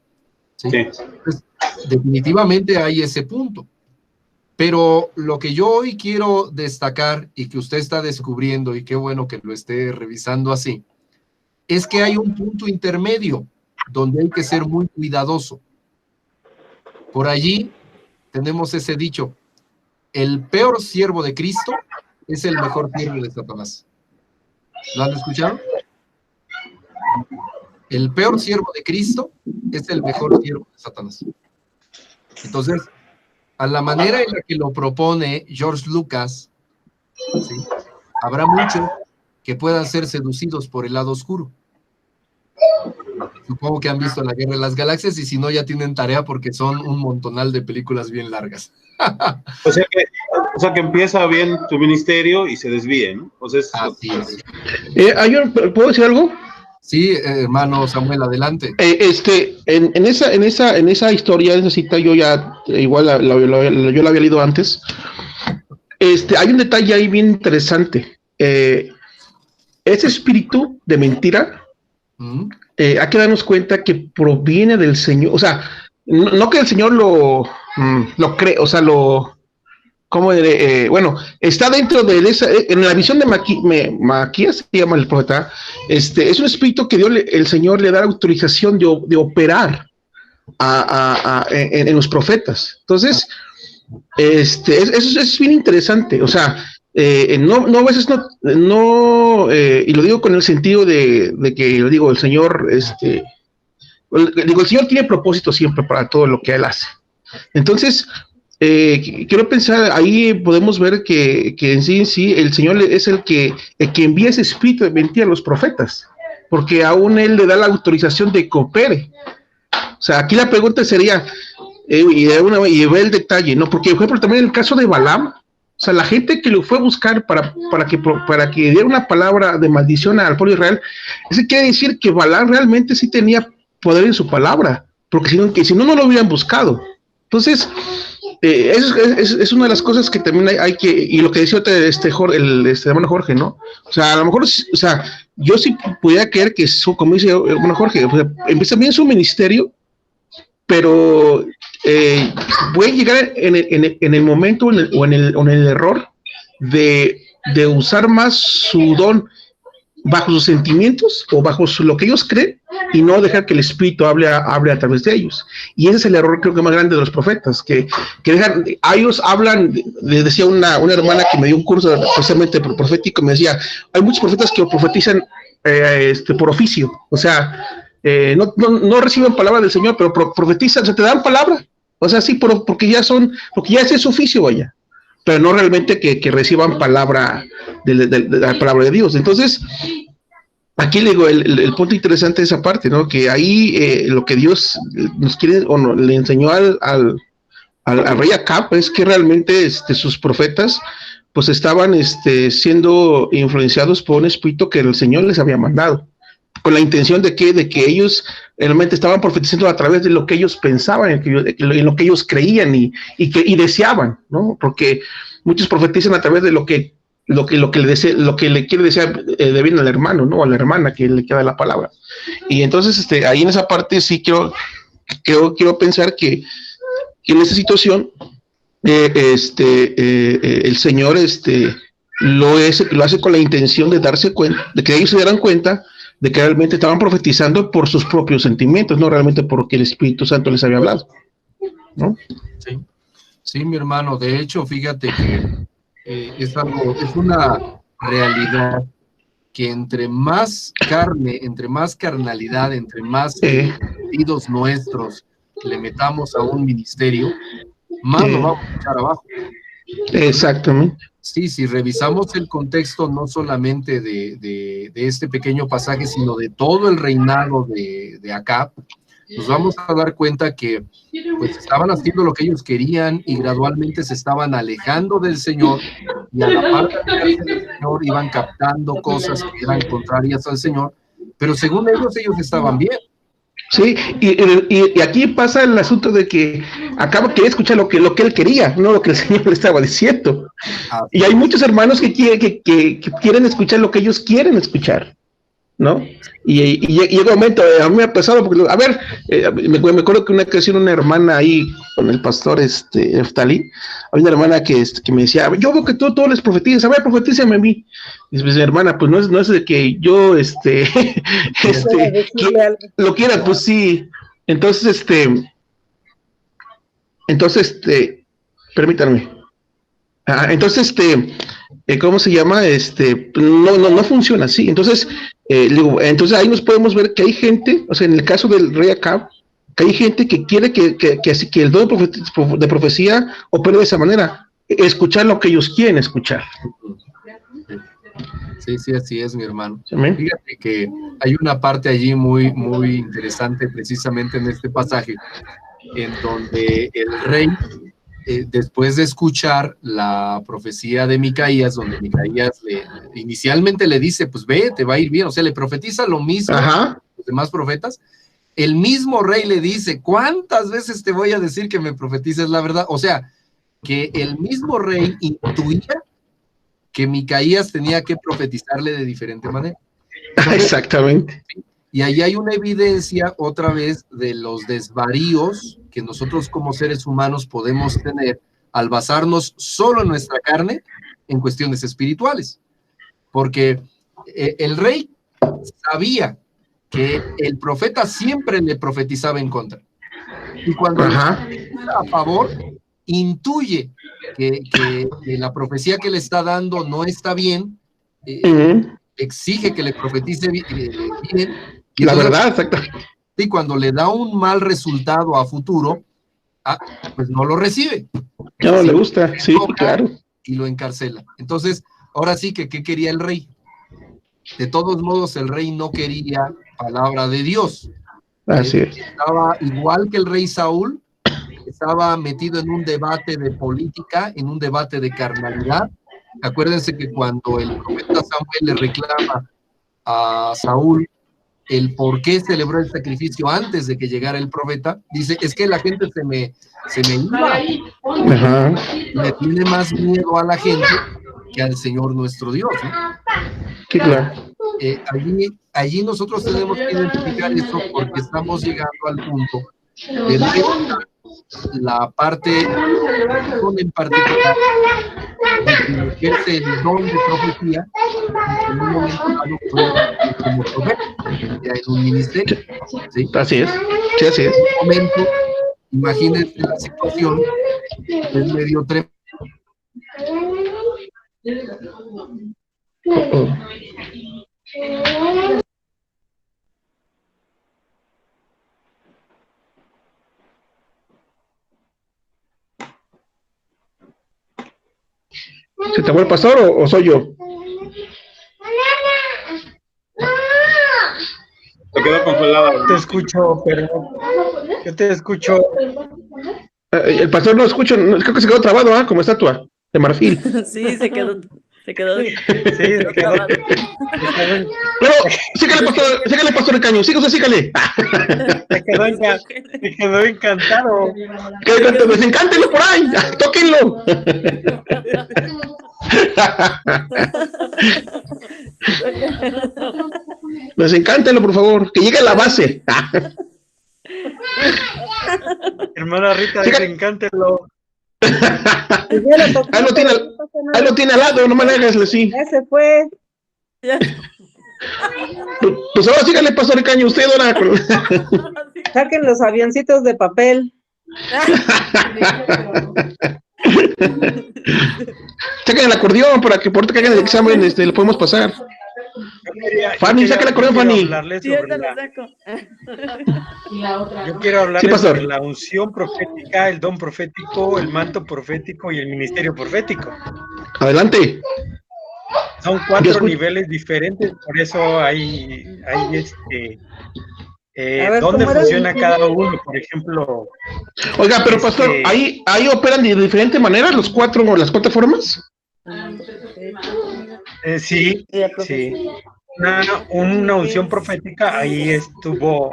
¿sí? Entonces, definitivamente hay ese punto. Pero lo que yo hoy quiero destacar y que usted está descubriendo, y qué bueno que lo esté revisando así, es que hay un punto intermedio donde hay que ser muy cuidadoso. Por allí tenemos ese dicho: el peor siervo de Cristo es el mejor siervo de Satanás. ¿Lo han escuchado? El peor siervo de Cristo es el mejor siervo de Satanás. Entonces, a la manera en la que lo propone George Lucas, ¿sí?, habrá muchos que puedan ser seducidos por el lado oscuro. Supongo que han visto La Guerra de las Galaxias, y si no, ya tienen tarea porque son un montonal de películas bien largas. O sea que empieza bien tu ministerio y se desvíe, ¿no? O sea, Así es. ¿Puedo decir algo? Sí, hermano Samuel, adelante. En esa historia, en esa cita, yo ya, igual yo la había leído antes. Hay un detalle ahí bien interesante. Ese espíritu de mentira, hay que darnos cuenta que proviene del Señor. O sea, no que el Señor lo cree, o sea, bueno, está dentro de esa, en la visión de Maquías, se llama el profeta, es un espíritu que el Señor le da autorización de operar en los profetas. Entonces, eso es bien interesante. O sea, no a veces no, y lo digo con el sentido de que, lo digo, el Señor, el Señor tiene propósito siempre para todo lo que Él hace. Entonces, quiero pensar, ahí podemos ver que en sí el Señor es el que envía ese espíritu de mentira a los profetas, porque aún Él le da la autorización de que opere. O sea, aquí la pregunta sería, y ve el detalle, ¿no? Porque, por ejemplo, también en el caso de Balaam, o sea, la gente que lo fue a buscar para que diera una palabra de maldición al pueblo de Israel, eso quiere decir que Balaam realmente sí tenía poder en su palabra, porque si no lo hubieran buscado. Entonces, es una de las cosas que también hay que, y lo que decía el hermano Jorge, ¿no? O sea, a lo mejor, o sea, yo sí pudiera creer que como dice el hermano Jorge, o sea, empieza bien su ministerio, pero puede llegar en el momento o en el error de usar más su don bajo sus sentimientos o bajo lo que ellos creen, y no dejar que el Espíritu hable a través de ellos. Y ese es el error, creo que más grande de los profetas, que dejan, a ellos hablan, les decía una hermana que me dio un curso precisamente profético, me decía, hay muchos profetas que profetizan por oficio, o sea, no reciben palabra del Señor, pero profetizan, o sea, te dan palabra, o sea, sí, porque ya ese es su oficio, vaya, pero no realmente que reciban palabra de la palabra de Dios. Entonces, aquí le digo, el punto interesante de esa parte, ¿no? Que ahí lo que Dios nos quiere, o no, le enseñó al rey Acab, es que realmente sus profetas pues estaban siendo influenciados por un espíritu que el Señor les había mandado, con la intención de que ellos realmente estaban profetizando a través de lo que ellos pensaban, en lo que ellos creían y deseaban, ¿no? Porque muchos profetizan a través de lo que le quiere desear de bien al hermano, ¿no? A la hermana que le queda la palabra. Y entonces, ahí en esa parte sí quiero pensar que en esa situación, el Señor lo hace con la intención de darse cuenta, de que ellos se dieran cuenta de que realmente estaban profetizando por sus propios sentimientos, no realmente porque el Espíritu Santo les había hablado, ¿no? Sí, mi hermano, de hecho, fíjate que es una realidad que entre más carne, entre más carnalidad, entre más sentidos nuestros le metamos a un ministerio, más lo vamos a echar abajo. Exactamente. Sí, si revisamos el contexto no solamente de este pequeño pasaje, sino de todo el reinado de Acab, nos vamos a dar cuenta que pues estaban haciendo lo que ellos querían y gradualmente se estaban alejando del Señor, y a la par de alejarse del Señor iban captando cosas que eran contrarias al Señor, pero según ellos estaban bien. Sí, y aquí pasa el asunto de que Acab quería escuchar lo que él quería, no lo que el Señor le estaba diciendo. Y hay muchos hermanos que quieren escuchar lo que ellos quieren escuchar, ¿no? Y llega un momento, a mí me ha pasado, porque, a ver, me acuerdo que una ocasión una hermana ahí con el pastor Eftali, había una hermana que me decía, yo veo que tú les profetizas, a ver, profetízame a mí. Y dice, hermana, pues no es de que yo lo quiera, pues sí. Entonces, permítanme. Entonces, ¿cómo se llama? No funciona así. Entonces, entonces ahí nos podemos ver que hay gente, o sea, en el caso del rey Acab, que hay gente que quiere que el don de profecía opere de esa manera, escuchar lo que ellos quieren escuchar. Sí, así es, mi hermano. ¿Amén? Fíjate que hay una parte allí muy, muy interesante, precisamente en este pasaje, en donde el rey, después de escuchar la profecía de Micaías, donde Micaías inicialmente le dice, pues ve, te va a ir bien, o sea, le profetiza lo mismo a los demás profetas. El mismo rey le dice, ¿cuántas veces te voy a decir que me profetices la verdad? O sea, que el mismo rey intuía que Micaías tenía que profetizarle de diferente manera. Entonces, exactamente. Y ahí hay una evidencia, otra vez, de los desvaríos que nosotros como seres humanos podemos tener al basarnos solo en nuestra carne en cuestiones espirituales. Porque el rey sabía que el profeta siempre le profetizaba en contra. Y cuando le profetiza a favor, intuye que la profecía que le está dando no está bien, exige que le profetice bien. Y la entonces, verdad, exacto. Sí, cuando le da un mal resultado a futuro, pues no lo recibe. Ya no le gusta, sí, claro. Y lo encarcela. Entonces, ahora sí que, ¿qué quería el rey? De todos modos, el rey no quería palabra de Dios. Así es. Estaba igual que el rey Saúl, estaba metido en un debate de política, en un debate de carnalidad. Acuérdense que cuando el profeta Samuel le reclama a Saúl el por qué celebró el sacrificio antes de que llegara el profeta, dice, es que la gente se me iba. Le tiene más miedo a la gente que al Señor nuestro Dios, ¿no? Sí, claro. Allí nosotros tenemos que identificar eso, porque estamos llegando al punto de la parte en particular de que ejerce el don de profecía, en un momento dado como profeta, ya en un ministerio. ¿Sí? Así es. Sí, así es. En un momento, imagínense la situación, es medio tremendo. ¿Se te fue el pastor o soy yo? Se quedó congelada. Te escucho, pero yo te escucho. El pastor no escucha, creo que se quedó trabado, como estatua de marfil. Sí, se quedó. Sí, se quedó. Pero, sígale, pastor el caño, sígale. Se quedó encantado. Desencántenlo por ahí, tóquenlo. Desencántenlo, por favor, que llegue a la base. Hermana Rita, desencántenlo. Ahí lo tiene al lado, no me hagas así. Ya se fue. Pues ahora sígale, pastor el caño, usted ahora. Saquen los avioncitos de papel. Saquen el acordeón para que por que hagan el examen lo podemos pasar. Fanny, saca el acordeón, Fanny. Yo quiero hablarles sobre la unción profética, el don profético, el manto profético y el ministerio profético. Adelante. Son 4 niveles diferentes, por eso hay dónde funciona cada uno, por ejemplo. Oiga, pero pastor, ¿ahí operan de diferente manera las 4 formas? Sí. Una unción profética, ahí estuvo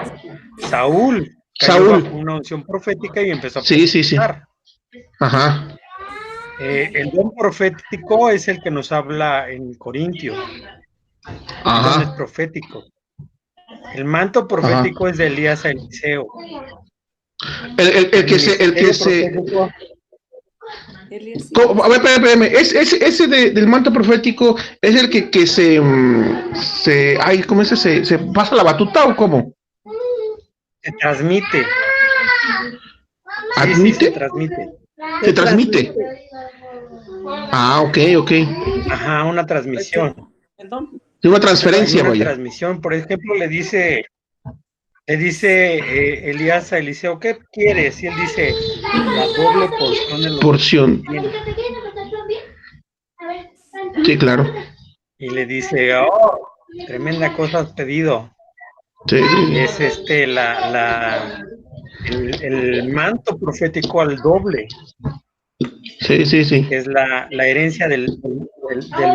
Saúl, cayó bajo una unción profética y empezó a profetizar. Ajá. El don profético es el que nos habla en Corintios. El don es profético. El manto profético es de Elías a Eliseo. El que se a ver, espérame. Ese del manto profético es el que ¿cómo es ese? ¿Se pasa la batuta o cómo? Se transmite. ¿Admite? Sí, se transmite. Se transmite. Ah, ok. Ajá, una transmisión. Una transferencia, una vaya. transmisión, por ejemplo, le dice Elías a Eliseo, ¿qué quieres? Y él dice, la doble porción. Sí, claro. Y le dice, tremenda cosa has pedido. Sí. Es el manto profético al doble. Sí. Es la herencia del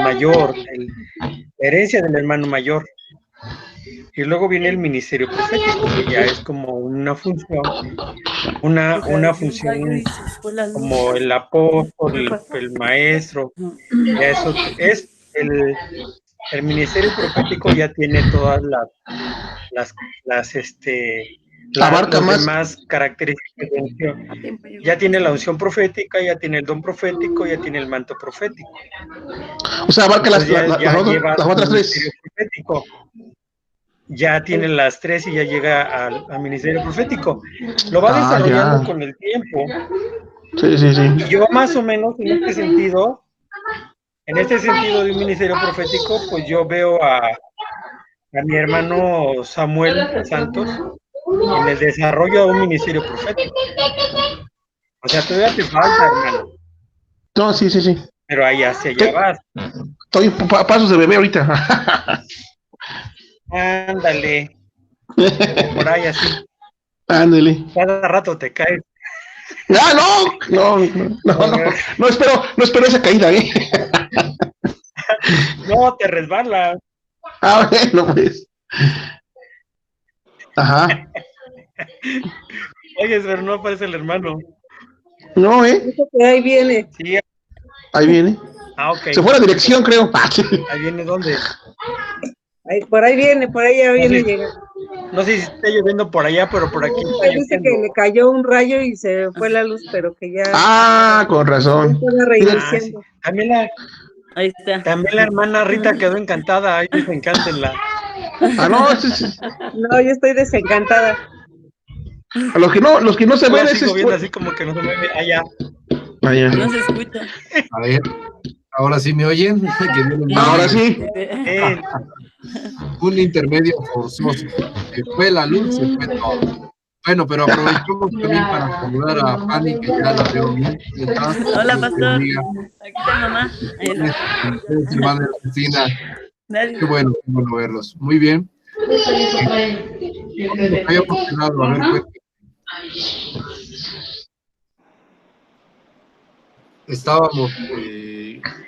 mayor, la herencia del hermano mayor. Y luego viene el ministerio profético, que ya es como una función como el apóstol, el maestro. Ya eso es el ministerio profético, ya tiene todas las abarca más demás características de unción. Ya tiene la unción profética, ya tiene el don profético, ya tiene el manto profético. O sea, abarca las otras 3. Profético. Ya tiene las 3 y ya llega al ministerio profético. Lo va desarrollando con el tiempo. Sí. Y yo más o menos en este sentido de un ministerio profético, pues yo veo a mi hermano Samuel Santos en el desarrollo de un ministerio profético. O sea, todavía te falta, hermano. No, sí. Pero ahí hacia allá vas. Estoy pasos de bebé ahorita. Ándale. Como por ahí así. Ándale. Cada rato te caes. No espero esa caída, No, te resbalas. Bueno, pues. Ajá. Oye, pero no aparece el hermano. No, ahí viene. Sí. Ahí viene. Ok. Se fue a la dirección, creo. Ahí viene, ¿dónde? Por ahí viene, por ahí ya viene llegando. No sé si está lloviendo por allá, pero por aquí está lloviendo. Dice que le cayó un rayo y se fue la luz, pero que ya... con razón. Reiniciando. Sí. Ahí está. También la hermana Rita quedó encantada. Ahí desencántenla. No, no, yo estoy desencantada. A los que no se ven es viendo así como que no se mueve allá. No se escucha. A ver, ahora sí me oyen. Ahora sí. Un intermedio forzoso. Se fue la luz, se fue todo. Bueno, pero aprovechamos también para saludar a Fanny, que ya la veo bien. Hola, pastor. Aquí está mamá. Hermana de la oficina. Qué bueno verlos. Muy bien. Estábamos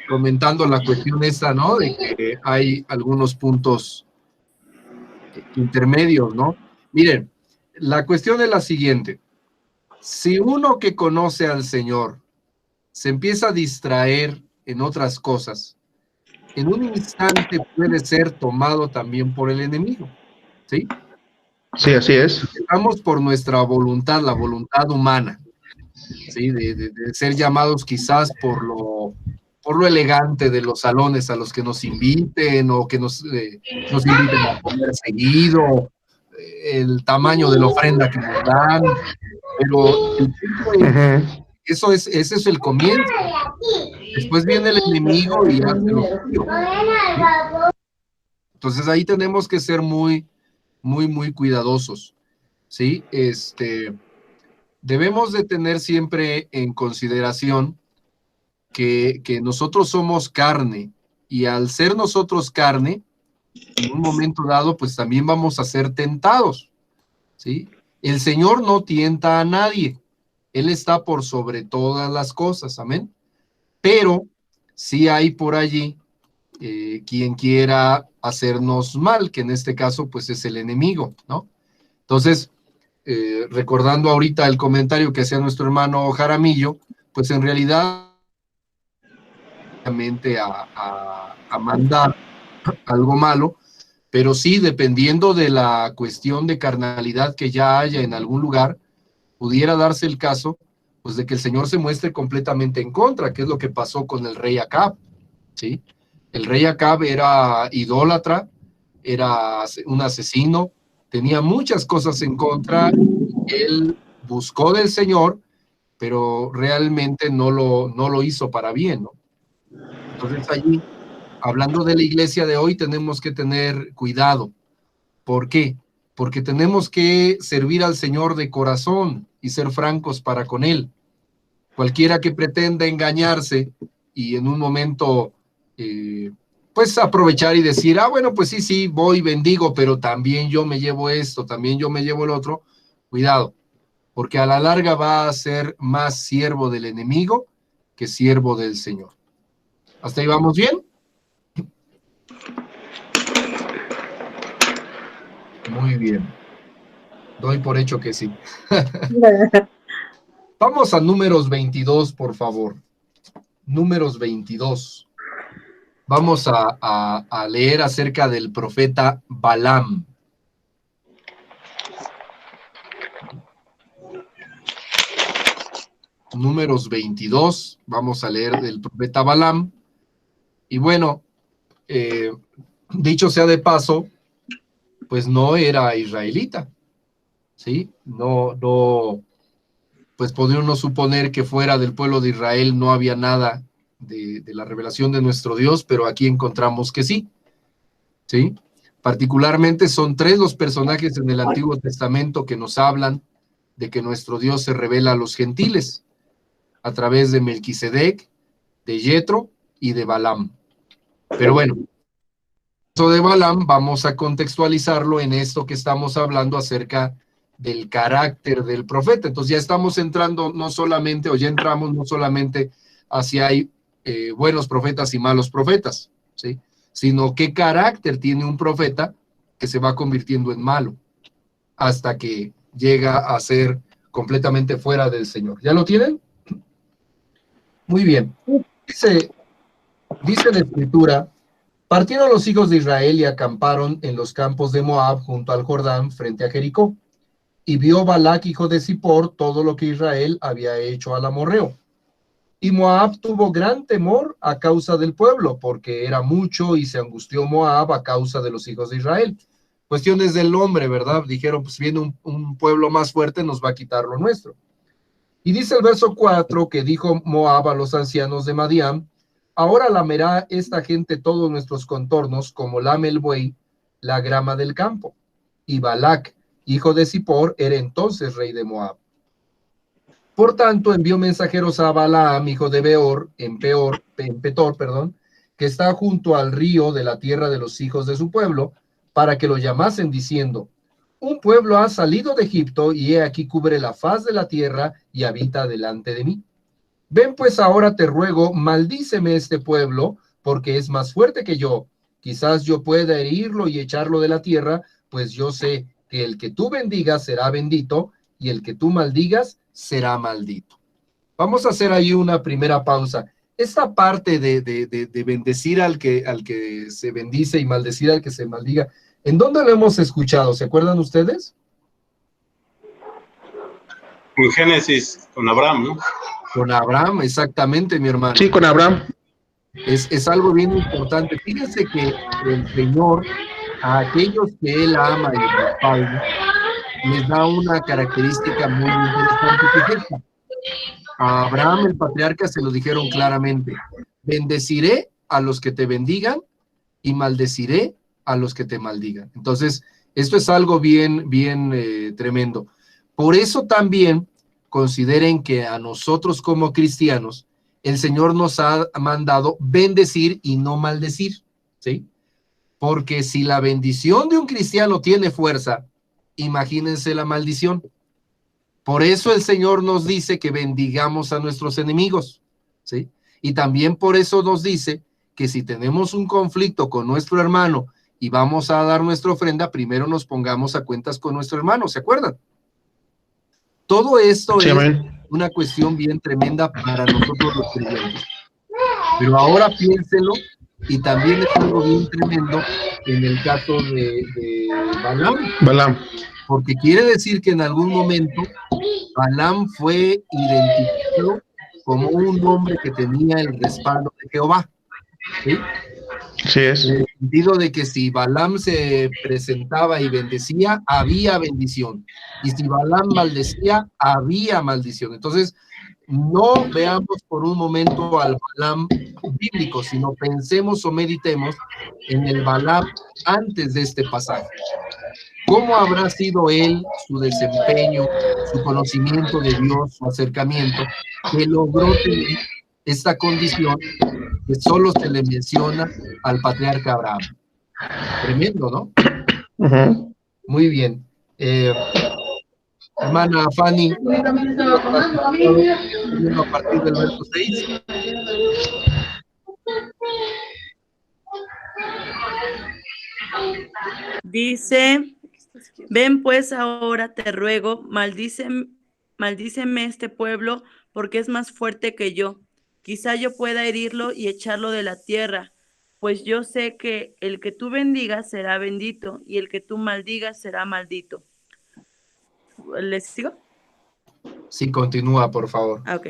comentando la cuestión esta, ¿no? De que hay algunos puntos intermedios, ¿no? Miren, la cuestión es la siguiente. Si uno que conoce al Señor se empieza a distraer en otras cosas, en un instante puede ser tomado también por el enemigo, ¿sí? Sí, así es. Estamos por nuestra voluntad, la voluntad humana, ¿sí? De ser llamados quizás por lo elegante de los salones a los que nos inviten o que nos inviten a comer seguido, el tamaño de la ofrenda que nos dan, pero ese es el comienzo. Después viene el enemigo y hace lo suyo. Entonces ahí tenemos que ser muy cuidadosos, ¿sí? Debemos de tener siempre en consideración que nosotros somos carne, y al ser nosotros carne, en un momento dado, pues también vamos a ser tentados, ¿sí? El Señor no tienta a nadie, Él está por sobre todas las cosas, amén. Pero sí hay por allí quien quiera hacernos mal, que en este caso, pues es el enemigo, ¿no? Entonces, recordando ahorita el comentario que hacía nuestro hermano Jaramillo, pues en realidad a mandar algo malo, pero sí, dependiendo de la cuestión de carnalidad que ya haya en algún lugar, pudiera darse el caso, pues de que el Señor se muestre completamente en contra, que es lo que pasó con el rey Acab, ¿sí? El rey Acab era idólatra, era un asesino, tenía muchas cosas en contra, él buscó del Señor, pero realmente no lo hizo para bien, ¿no? Entonces allí, hablando de la iglesia de hoy, tenemos que tener cuidado. ¿Por qué? Porque tenemos que servir al Señor de corazón y ser francos para con Él. Cualquiera que pretenda engañarse y en un momento, pues aprovechar y decir, bueno, pues sí, voy, bendigo, pero también yo me llevo esto, también yo me llevo el otro, cuidado, porque a la larga va a ser más siervo del enemigo que siervo del Señor. ¿Hasta ahí vamos bien? Muy bien. Doy por hecho que sí. Vamos a Números 22, por favor. Números 22. Vamos a leer acerca del profeta Balaam. Números 22. Vamos a leer del profeta Balaam. Y bueno, dicho sea de paso, pues no era israelita, ¿sí? No, pues podría uno suponer que fuera del pueblo de Israel no había nada de la revelación de nuestro Dios, pero aquí encontramos que sí, ¿sí? Particularmente son 3 los personajes en el Antiguo Testamento que nos hablan de que nuestro Dios se revela a los gentiles, a través de Melquisedec, de Yetro y de Balaam. Pero bueno, eso de Balaam vamos a contextualizarlo en esto que estamos hablando acerca del carácter del profeta. Entonces ya estamos entrando no solamente, o ya entramos no solamente hacia hay buenos profetas y malos profetas, ¿sí? Sino qué carácter tiene un profeta que se va convirtiendo en malo hasta que llega a ser completamente fuera del Señor. ¿Ya lo tienen? Muy bien. Dice la Escritura: partieron los hijos de Israel y acamparon en los campos de Moab junto al Jordán frente a Jericó. Y vio Balac, hijo de Zippor, todo lo que Israel había hecho al amorreo. Y Moab tuvo gran temor a causa del pueblo, porque era mucho, y se angustió Moab a causa de los hijos de Israel. Cuestiones del hombre, ¿verdad? Dijeron, pues viene un pueblo más fuerte, nos va a quitar lo nuestro. Y dice el verso 4 que dijo Moab a los ancianos de Madián: ahora lamerá esta gente todos nuestros contornos, como lame el buey la grama del campo. Y Balac, hijo de Zippor, era entonces rey de Moab. Por tanto, envió mensajeros a Balaam, hijo de Beor, en Petor, que está junto al río de la tierra de los hijos de su pueblo, para que lo llamasen, diciendo: un pueblo ha salido de Egipto, y he aquí cubre la faz de la tierra, y habita delante de mí. Ven pues ahora, te ruego, maldíceme este pueblo, porque es más fuerte que yo. Quizás yo pueda herirlo y echarlo de la tierra, pues yo sé que el que tú bendigas será bendito, y el que tú maldigas será maldito. Vamos a hacer ahí una primera pausa. Esta parte de bendecir al que se bendice y maldecir al que se maldiga, ¿en dónde lo hemos escuchado? ¿Se acuerdan ustedes? En Génesis, con Abraham, ¿no? Con Abraham, exactamente, mi hermano. Sí, con Abraham. Es algo bien importante. Fíjense que el Señor, a aquellos que Él ama y respalda, les da una característica muy interesante que es esta. A Abraham, el patriarca, se lo dijeron claramente: bendeciré a los que te bendigan y maldeciré a los que te maldigan. Entonces, esto es algo bien tremendo. Por eso también consideren que a nosotros como cristianos el Señor nos ha mandado bendecir y no maldecir, ¿sí? Porque si la bendición de un cristiano tiene fuerza, imagínense la maldición. Por eso el Señor nos dice que bendigamos a nuestros enemigos, ¿sí? Y también por eso nos dice que si tenemos un conflicto con nuestro hermano y vamos a dar nuestra ofrenda, primero nos pongamos a cuentas con nuestro hermano, ¿se acuerdan? Todo esto Sí, es amén. una cuestión bien tremenda para nosotros los creyentes. Pero ahora piénselo, y también es algo bien tremendo en el caso de Balaam, Balaam. porque quiere decir que en algún momento Balaam fue identificado como un hombre que tenía el respaldo de Jehová, ¿sí? Sí es. En el sentido de que si Balaam se presentaba y bendecía, había bendición. Y si Balaam maldecía, había maldición. Entonces, no veamos por un momento al Balaam bíblico, sino pensemos o meditemos en el Balaam antes de este pasaje. ¿Cómo habrá sido él, su desempeño, su conocimiento de Dios, su acercamiento, que logró tener esta condición que solo se le menciona al patriarca Abraham? Tremendo, ¿no? Ujú. Muy bien. Hermana Fanny, a partir del verso 6. Dice, ven pues ahora, te ruego, maldíceme este pueblo, porque es más fuerte que yo. Quizá yo pueda herirlo y echarlo de la tierra, pues yo sé que el que tú bendigas será bendito, y el que tú maldigas será maldito. ¿Les sigo? Sí, continúa, por favor. Ah, ok.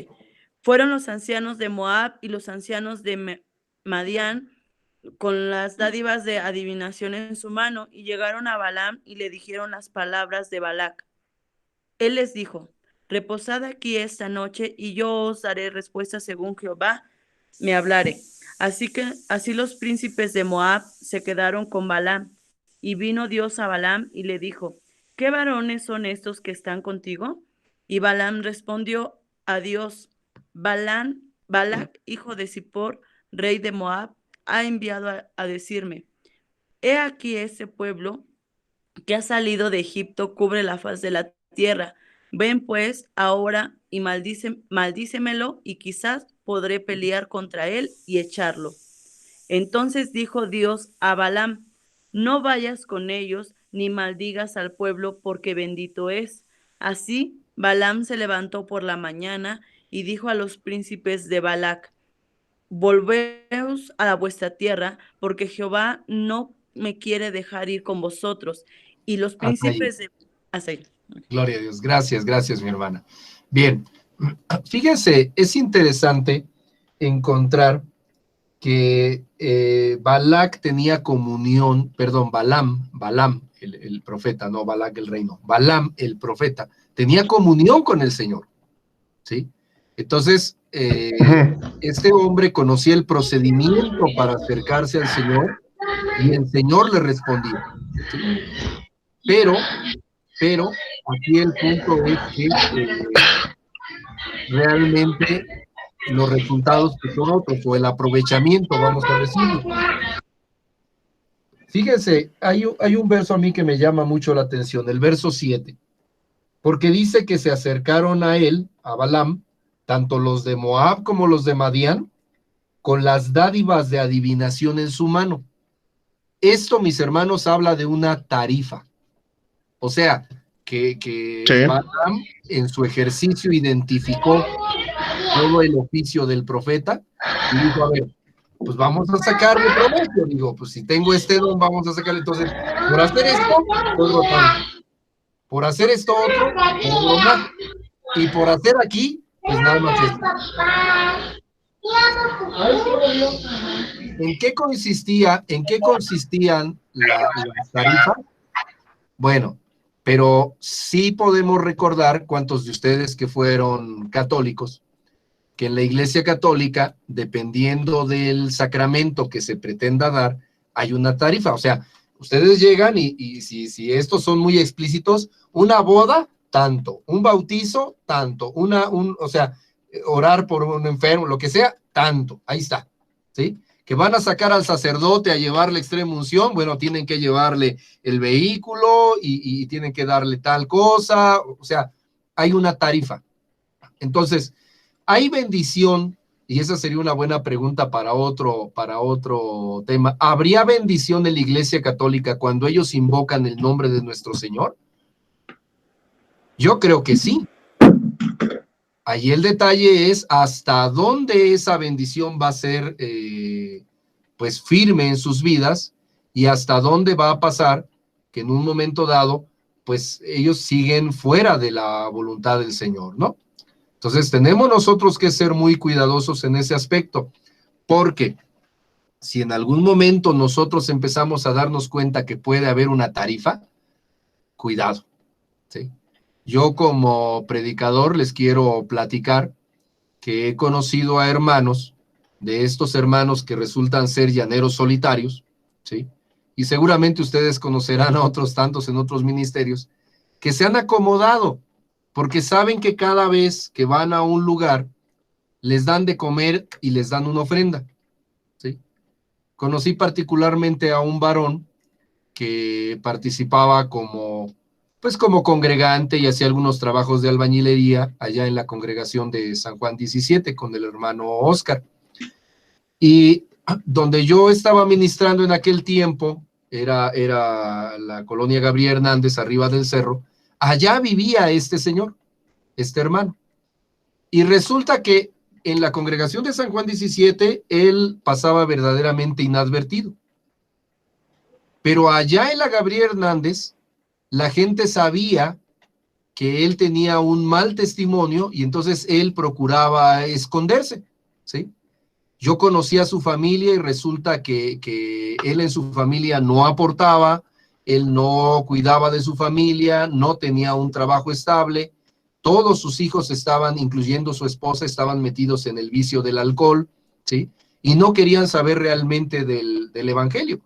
Fueron los ancianos de Moab y los ancianos de Madián con las dádivas de adivinación en su mano, y llegaron a Balaam y le dijeron las palabras de Balac. Él les dijo, reposad aquí esta noche, y yo os daré respuesta según Jehová me hablare. Así los príncipes de Moab se quedaron con Balaam, y vino Dios a Balaam y le dijo, ¿qué varones son estos que están contigo? Y Balaam respondió a Dios, Balac, hijo de Zippor, rey de Moab, ha enviado a decirme, he aquí ese pueblo que ha salido de Egipto cubre la faz de la tierra. Ven pues ahora y maldícemelo, y quizás podré pelear contra él y echarlo. Entonces dijo Dios a Balaam, no vayas con ellos ni maldigas al pueblo, porque bendito es. Así Balaam se levantó por la mañana y dijo a los príncipes de Balac, volveos a vuestra tierra, porque Jehová no me quiere dejar ir con vosotros. Y los Hasta ahí. príncipes de... Hasta ahí. Gloria a Dios. Gracias, gracias, mi hermana. Bien, fíjense, es interesante encontrar que Balac tenía comunión, perdón, Balaam, el profeta, no Balac el rey, no, Balaam el profeta, tenía comunión con el Señor, ¿sí? Entonces, este hombre conocía el procedimiento para acercarse al Señor y el Señor le respondía, ¿sí? Pero aquí el punto es que realmente los resultados que son otros, o el aprovechamiento, vamos a decirlo. Fíjense, hay un verso a mí que me llama mucho la atención, el verso 7, porque dice que se acercaron a él, a Balaam, tanto los de Moab como los de Madián, con las dádivas de adivinación en su mano. Esto, mis hermanos, habla de una tarifa. O sea, que Sí. Balaam en su ejercicio identificó todo el oficio del profeta y dijo, a ver, pues vamos a sacarle provecho. Digo, pues si tengo este don, vamos a sacarle. Entonces, por hacer esto, cobro tanto. Por hacer esto otro, cobro más. Y por hacer aquí, pues nada más esto. ¿En qué consistían las tarifas? Bueno, pero sí podemos recordar, cuántos de ustedes que fueron católicos, que en la Iglesia Católica, dependiendo del sacramento que se pretenda dar, hay una tarifa. O sea, ustedes llegan y si estos son muy explícitos, una boda, tanto, un bautizo, tanto, o sea, orar por un enfermo, lo que sea, tanto, ahí está, ¿sí? Que van a sacar al sacerdote a llevarle extrema unción, bueno, tienen que llevarle el vehículo y tienen que darle tal cosa, o sea, hay una tarifa. Entonces, hay bendición, y esa sería una buena pregunta para otro tema. ¿Habría bendición en la Iglesia Católica cuando ellos invocan el nombre de nuestro Señor? Yo creo que sí. Ahí el detalle es hasta dónde esa bendición va a ser pues firme en sus vidas y hasta dónde va a pasar que en un momento dado pues ellos siguen fuera de la voluntad del Señor, ¿no? Entonces tenemos nosotros que ser muy cuidadosos en ese aspecto, porque si en algún momento nosotros empezamos a darnos cuenta que puede haber una tarifa, cuidado, ¿sí? Yo como predicador les quiero platicar que he conocido a hermanos, de estos hermanos que resultan ser llaneros solitarios, ¿sí? Y seguramente ustedes conocerán a otros tantos en otros ministerios, que se han acomodado, porque saben que cada vez que van a un lugar, les dan de comer y les dan una ofrenda, ¿sí? Conocí particularmente a un varón que participaba como congregante y hacía algunos trabajos de albañilería allá en la congregación de San Juan 17 con el hermano Oscar. Y donde yo estaba ministrando en aquel tiempo, era la colonia Gabriel Hernández, arriba del cerro, allá vivía este señor, este hermano. Y resulta que en la congregación de San Juan 17, él pasaba verdaderamente inadvertido. Pero allá en la Gabriel Hernández, la gente sabía que él tenía un mal testimonio y entonces él procuraba esconderse, ¿sí? Yo conocí a su familia y resulta que él en su familia no aportaba, él no cuidaba de su familia, no tenía un trabajo estable, todos sus hijos estaban, incluyendo su esposa, estaban metidos en el vicio del alcohol, ¿sí? Y no querían saber realmente del evangelio.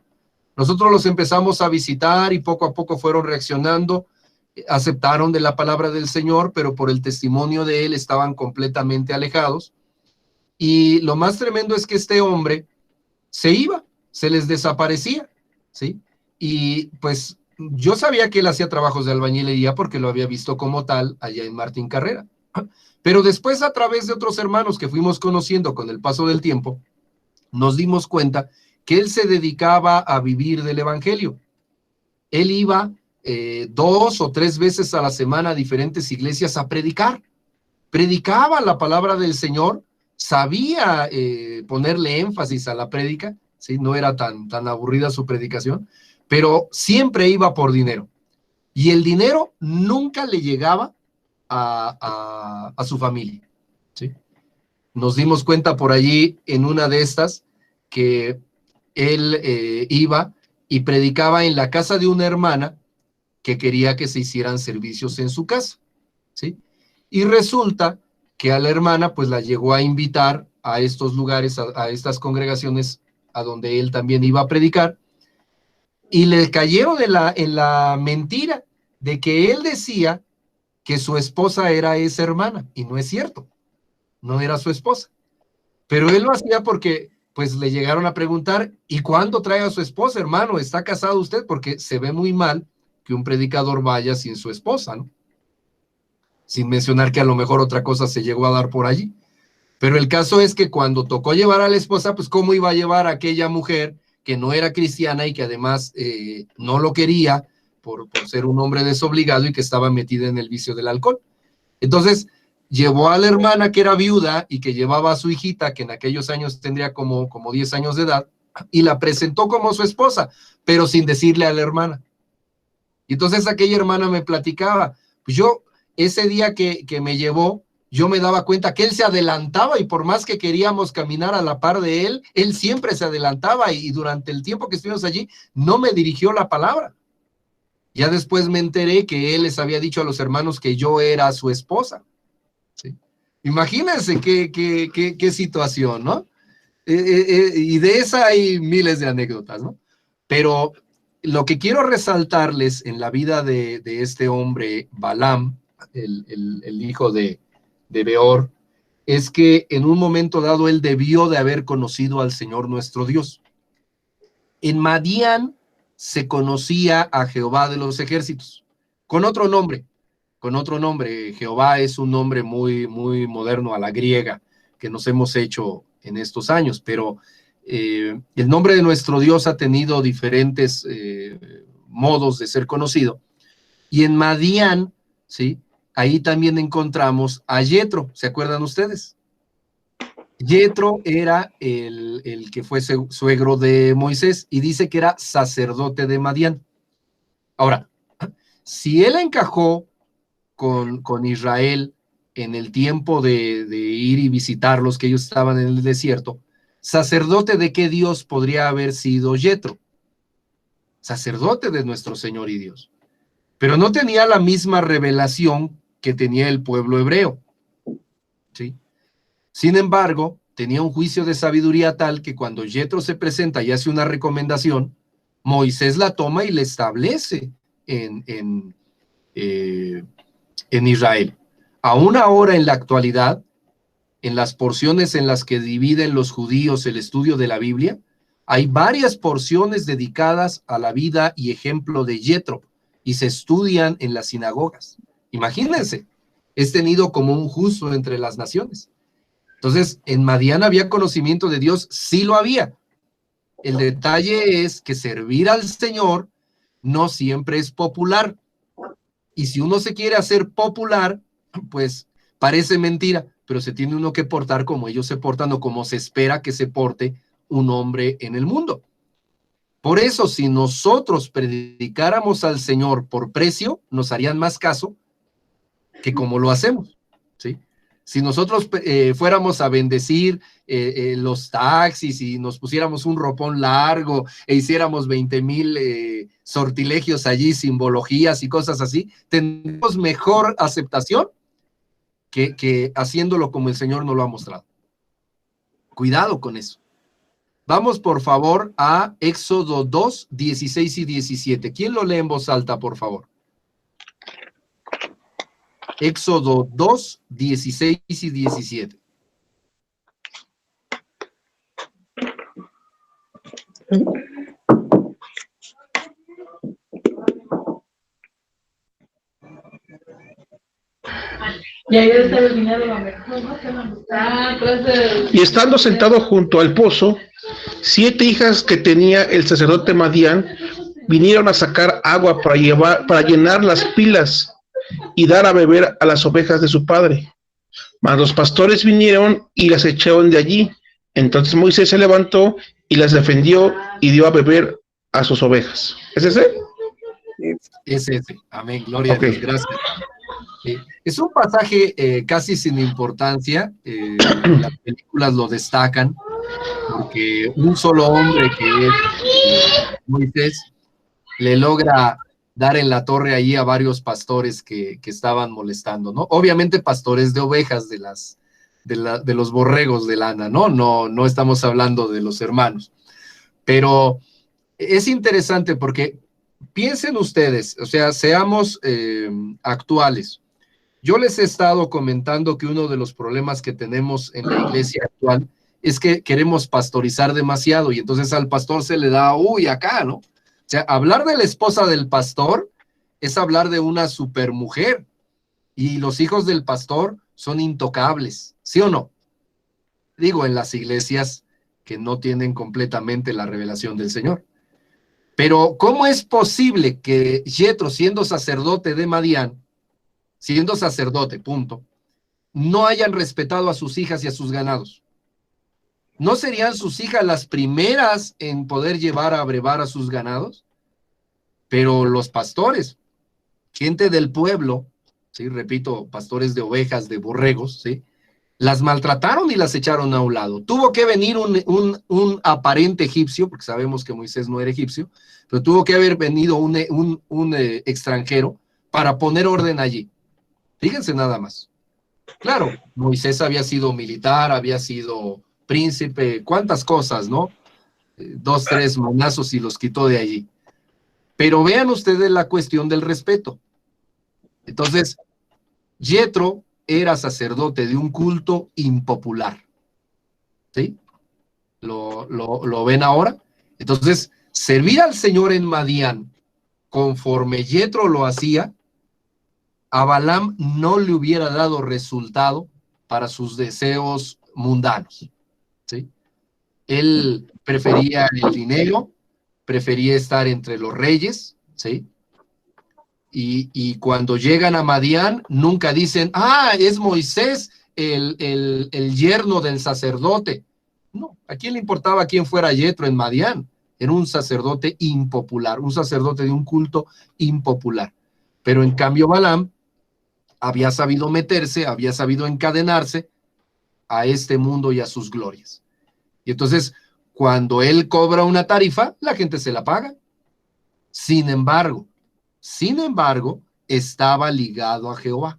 Nosotros los empezamos a visitar y poco a poco fueron reaccionando, aceptaron de la palabra del Señor, pero por el testimonio de él estaban completamente alejados. Y lo más tremendo es que este hombre se iba, se les desaparecía, ¿sí? Y pues yo sabía que él hacía trabajos de albañilería porque lo había visto como tal allá en Martín Carrera. Pero después, a través de otros hermanos que fuimos conociendo con el paso del tiempo, nos dimos cuenta que él se dedicaba a vivir del evangelio. Él iba 2 o 3 veces a la semana a diferentes iglesias a predicar. Predicaba la palabra del Señor, sabía ponerle énfasis a la prédica, ¿sí? No era tan aburrida su predicación, pero siempre iba por dinero. Y el dinero nunca le llegaba a su familia, ¿sí? Nos dimos cuenta por allí en una de estas que él iba y predicaba en la casa de una hermana que quería que se hicieran servicios en su casa, ¿sí? Y resulta que a la hermana pues la llegó a invitar a estos lugares, a estas congregaciones a donde él también iba a predicar, y le cayeron en la mentira de que él decía que su esposa era esa hermana, y no es cierto, no era su esposa. Pero él lo hacía porque pues le llegaron a preguntar, ¿y cuándo trae a su esposa, hermano? ¿Está casado usted? Porque se ve muy mal que un predicador vaya sin su esposa, ¿no? Sin mencionar que a lo mejor otra cosa se llegó a dar por allí. Pero el caso es que cuando tocó llevar a la esposa, pues ¿cómo iba a llevar a aquella mujer que no era cristiana y que además no lo quería por ser un hombre desobligado y que estaba metida en el vicio del alcohol? Entonces llevó a la hermana que era viuda y que llevaba a su hijita, que en aquellos años tendría como 10 años de edad, y la presentó como su esposa, pero sin decirle a la hermana. Y entonces aquella hermana me platicaba, pues yo ese día que me llevó, yo me daba cuenta que él se adelantaba y por más que queríamos caminar a la par de él, él siempre se adelantaba y durante el tiempo que estuvimos allí no me dirigió la palabra. Ya después me enteré que él les había dicho a los hermanos que yo era su esposa. ¿Sí? Imagínense qué situación, ¿no? Y de esa hay miles de anécdotas, ¿no? Pero lo que quiero resaltarles en la vida de este hombre, Balaam, el hijo de Beor, es que en un momento dado él debió de haber conocido al Señor nuestro Dios. En Madián se conocía a Jehová de los ejércitos, con otro nombre. Jehová es un nombre muy, muy moderno a la griega que nos hemos hecho en estos años, pero el nombre de nuestro Dios ha tenido diferentes modos de ser conocido. Y en Madián, ¿sí?, ahí también encontramos a Yetro, ¿se acuerdan ustedes? Yetro era el que fue suegro de Moisés y dice que era sacerdote de Madián. Ahora, si él encajó con Israel en el tiempo de ir y visitarlos, que ellos estaban en el desierto, ¿sacerdote de qué Dios podría haber sido Yetro? Sacerdote de nuestro Señor y Dios. Pero no tenía la misma revelación que tenía el pueblo hebreo, ¿sí? Sin embargo, tenía un juicio de sabiduría tal que cuando Yetro se presenta y hace una recomendación, Moisés la toma y la establece en Israel. Aún ahora, en la actualidad, en las porciones en las que dividen los judíos el estudio de la Biblia, hay varias porciones dedicadas a la vida y ejemplo de Yetro y se estudian en las sinagogas. Imagínense, es tenido como un justo entre las naciones. Entonces, en Madián había conocimiento de Dios, sí lo había. El detalle es que servir al Señor no siempre es popular. Y si uno se quiere hacer popular, pues parece mentira, pero se tiene uno que portar como ellos se portan o como se espera que se porte un hombre en el mundo. Por eso, si nosotros predicáramos al Señor por precio, nos harían más caso que como lo hacemos, ¿sí? Si nosotros fuéramos a bendecir los taxis y nos pusiéramos un ropón largo e hiciéramos 20,000 sortilegios allí, simbologías y cosas así, tendremos mejor aceptación que haciéndolo como el Señor nos lo ha mostrado. Cuidado con eso. Vamos, por favor, a Éxodo 2, 16 y 17. ¿Quién lo lee en voz alta, por favor? Éxodo 2, 16 y 17. Y estando sentado junto al pozo, 7 hijas que tenía el sacerdote Madián vinieron a sacar agua para llenar las pilas y dar a beber a las ovejas de su padre. Mas los pastores vinieron y las echaron de allí. Entonces Moisés se levantó y las defendió y dio a beber a sus ovejas. ¿Es ese? Es ese. Amén. Gloria a Dios. Gracias. Es un pasaje casi sin importancia. Las películas lo destacan porque un solo hombre que es Moisés le logra dar en la torre ahí a varios pastores que estaban molestando, ¿no? Obviamente pastores de ovejas, de los borregos de lana, ¿no? No estamos hablando de los hermanos. Pero es interesante porque piensen ustedes, o sea, seamos actuales. Yo les he estado comentando que uno de los problemas que tenemos en la iglesia actual es que queremos pastorizar demasiado y entonces al pastor se le da, uy, acá, ¿no? O sea, hablar de la esposa del pastor es hablar de una supermujer y los hijos del pastor son intocables, ¿sí o no? Digo, en las iglesias que no tienen completamente la revelación del Señor. Pero, ¿cómo es posible que Yetro, siendo sacerdote de Madián, siendo sacerdote, punto, no hayan respetado a sus hijas y a sus ganados? ¿No serían sus hijas las primeras en poder llevar a brevar a sus ganados? Pero los pastores, gente del pueblo, ¿sí? Repito, pastores de ovejas, de borregos, ¿sí? Las maltrataron y las echaron a un lado. Tuvo que venir un aparente egipcio, porque sabemos que Moisés no era egipcio, pero tuvo que haber venido un extranjero para poner orden allí. Fíjense nada más. Claro, Moisés había sido militar, había sido príncipe, cuántas cosas, ¿no? 2, 3 manazos y los quitó de allí. Pero vean ustedes la cuestión del respeto. Entonces, Yetro era sacerdote de un culto impopular. ¿Sí? ¿Lo ven ahora? Entonces, servir al Señor en Madián, conforme Yetro lo hacía, a Balaam no le hubiera dado resultado para sus deseos mundanos. ¿Sí? Él prefería el dinero, prefería estar entre los reyes, ¿sí? Y cuando llegan a Madián, nunca dicen, es Moisés, el yerno del sacerdote. No, ¿a quién le importaba quién fuera Yetro en Madián? Era un sacerdote impopular, un sacerdote de un culto impopular. Pero en cambio Balaam había sabido meterse, había sabido encadenarse a este mundo y a sus glorias. Y entonces, cuando él cobra una tarifa, la gente se la paga. Sin embargo, estaba ligado a Jehová.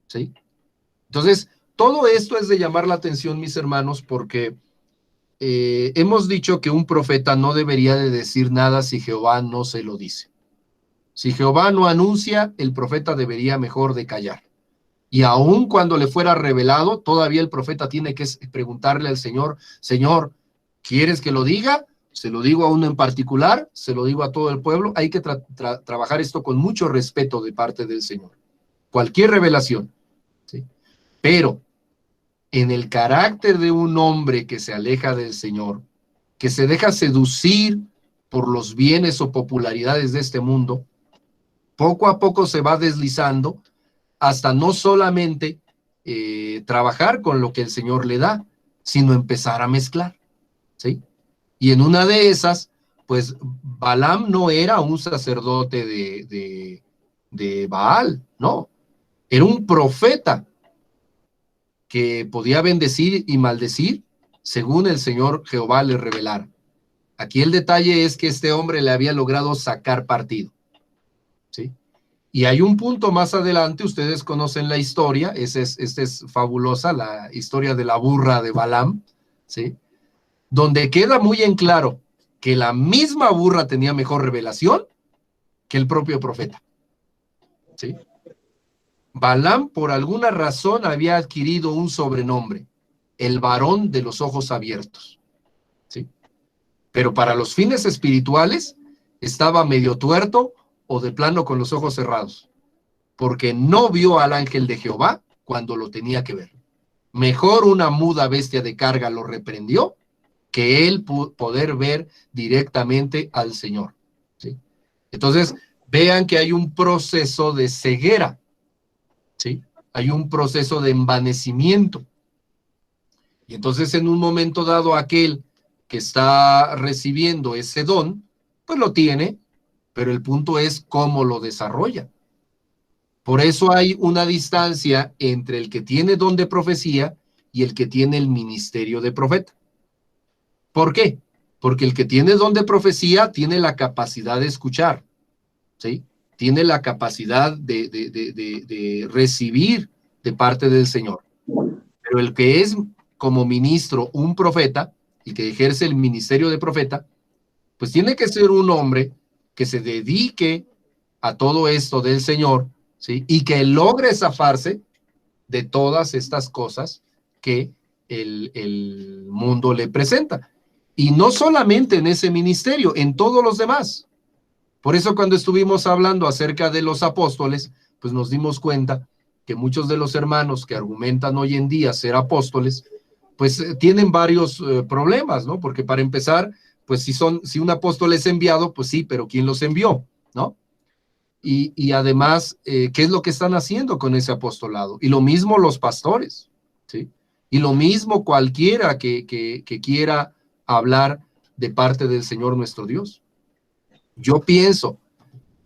¿Sí? Entonces, todo esto es de llamar la atención, mis hermanos, porque hemos dicho que un profeta no debería de decir nada si Jehová no se lo dice. Si Jehová no anuncia, el profeta debería mejor de callar. Y aun cuando le fuera revelado, todavía el profeta tiene que preguntarle al Señor, Señor, ¿quieres que lo diga? Se lo digo a uno en particular, se lo digo a todo el pueblo. Hay que trabajar esto con mucho respeto de parte del Señor. Cualquier revelación. ¿Sí? Pero en el carácter de un hombre que se aleja del Señor, que se deja seducir por los bienes o popularidades de este mundo, poco a poco se va deslizando hasta no solamente trabajar con lo que el Señor le da, sino empezar a mezclar, ¿sí? Y en una de esas, pues Balaam no era un sacerdote de Baal, no, era un profeta que podía bendecir y maldecir según el Señor Jehová le revelara. Aquí el detalle es que este hombre le había logrado sacar partido, ¿sí? Y hay un punto más adelante, ustedes conocen la historia, esta es fabulosa, la historia de la burra de Balaam, ¿sí? Donde queda muy en claro que la misma burra tenía mejor revelación que el propio profeta, ¿sí? Balaam, por alguna razón, había adquirido un sobrenombre, el varón de los ojos abiertos, ¿sí? Pero para los fines espirituales estaba medio tuerto o de plano con los ojos cerrados, porque no vio al ángel de Jehová cuando lo tenía que ver. Mejor una muda bestia de carga lo reprendió que él poder ver directamente al Señor, ¿sí? Entonces, vean que hay un proceso de ceguera, ¿sí? Hay un proceso de envanecimiento. Y entonces, en un momento dado, aquel que está recibiendo ese don, pues lo tiene, pero el punto es cómo lo desarrolla. Por eso hay una distancia entre el que tiene don de profecía y el que tiene el ministerio de profeta. ¿Por qué? Porque el que tiene don de profecía tiene la capacidad de escuchar, ¿sí? Tiene la capacidad de recibir de parte del Señor. Pero el que es como ministro un profeta, y que ejerce el ministerio de profeta, pues tiene que ser un hombre que se dedique a todo esto del Señor, ¿sí? Y que logre zafarse de todas estas cosas que el mundo le presenta. Y no solamente en ese ministerio, en todos los demás. Por eso cuando estuvimos hablando acerca de los apóstoles, pues nos dimos cuenta que muchos de los hermanos que argumentan hoy en día ser apóstoles, pues tienen varios problemas, ¿no? Porque para empezar, pues si un apóstol es enviado, pues sí, pero ¿quién los envió? ¿No? Y además, ¿qué es lo que están haciendo con ese apostolado? Y lo mismo los pastores, ¿sí? Y lo mismo cualquiera que quiera hablar de parte del Señor nuestro Dios. Yo pienso,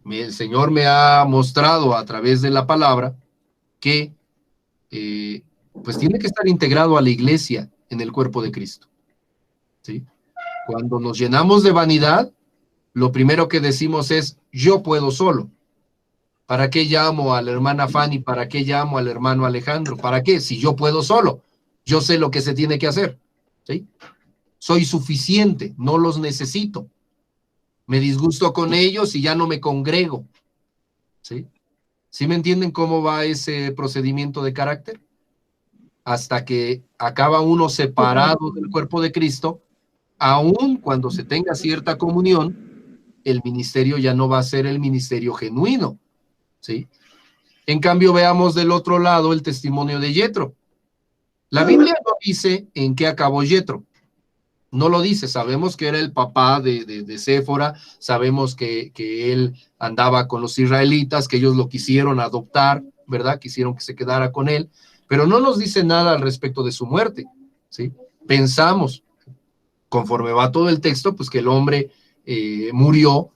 el Señor me ha mostrado a través de la palabra que pues tiene que estar integrado a la iglesia en el cuerpo de Cristo, ¿sí? Cuando nos llenamos de vanidad, lo primero que decimos es, yo puedo solo. ¿Para qué llamo a la hermana Fanny? ¿Para qué llamo al hermano Alejandro? ¿Para qué? Si yo puedo solo, yo sé lo que se tiene que hacer, ¿sí? Soy suficiente, no los necesito. Me disgusto con ellos y ya no me congrego, ¿sí? ¿Sí me entienden cómo va ese procedimiento de carácter? Hasta que acaba uno separado del cuerpo de Cristo, aun cuando se tenga cierta comunión, el ministerio ya no va a ser el ministerio genuino, ¿sí? En cambio, veamos del otro lado el testimonio de Yetro. La Biblia no dice en qué acabó Yetro. No lo dice. Sabemos que era el papá de Séfora, sabemos que él andaba con los israelitas, que ellos lo quisieron adoptar, ¿verdad? Quisieron que se quedara con él, pero no nos dice nada al respecto de su muerte, ¿sí? Pensamos, conforme va todo el texto, pues que el hombre murió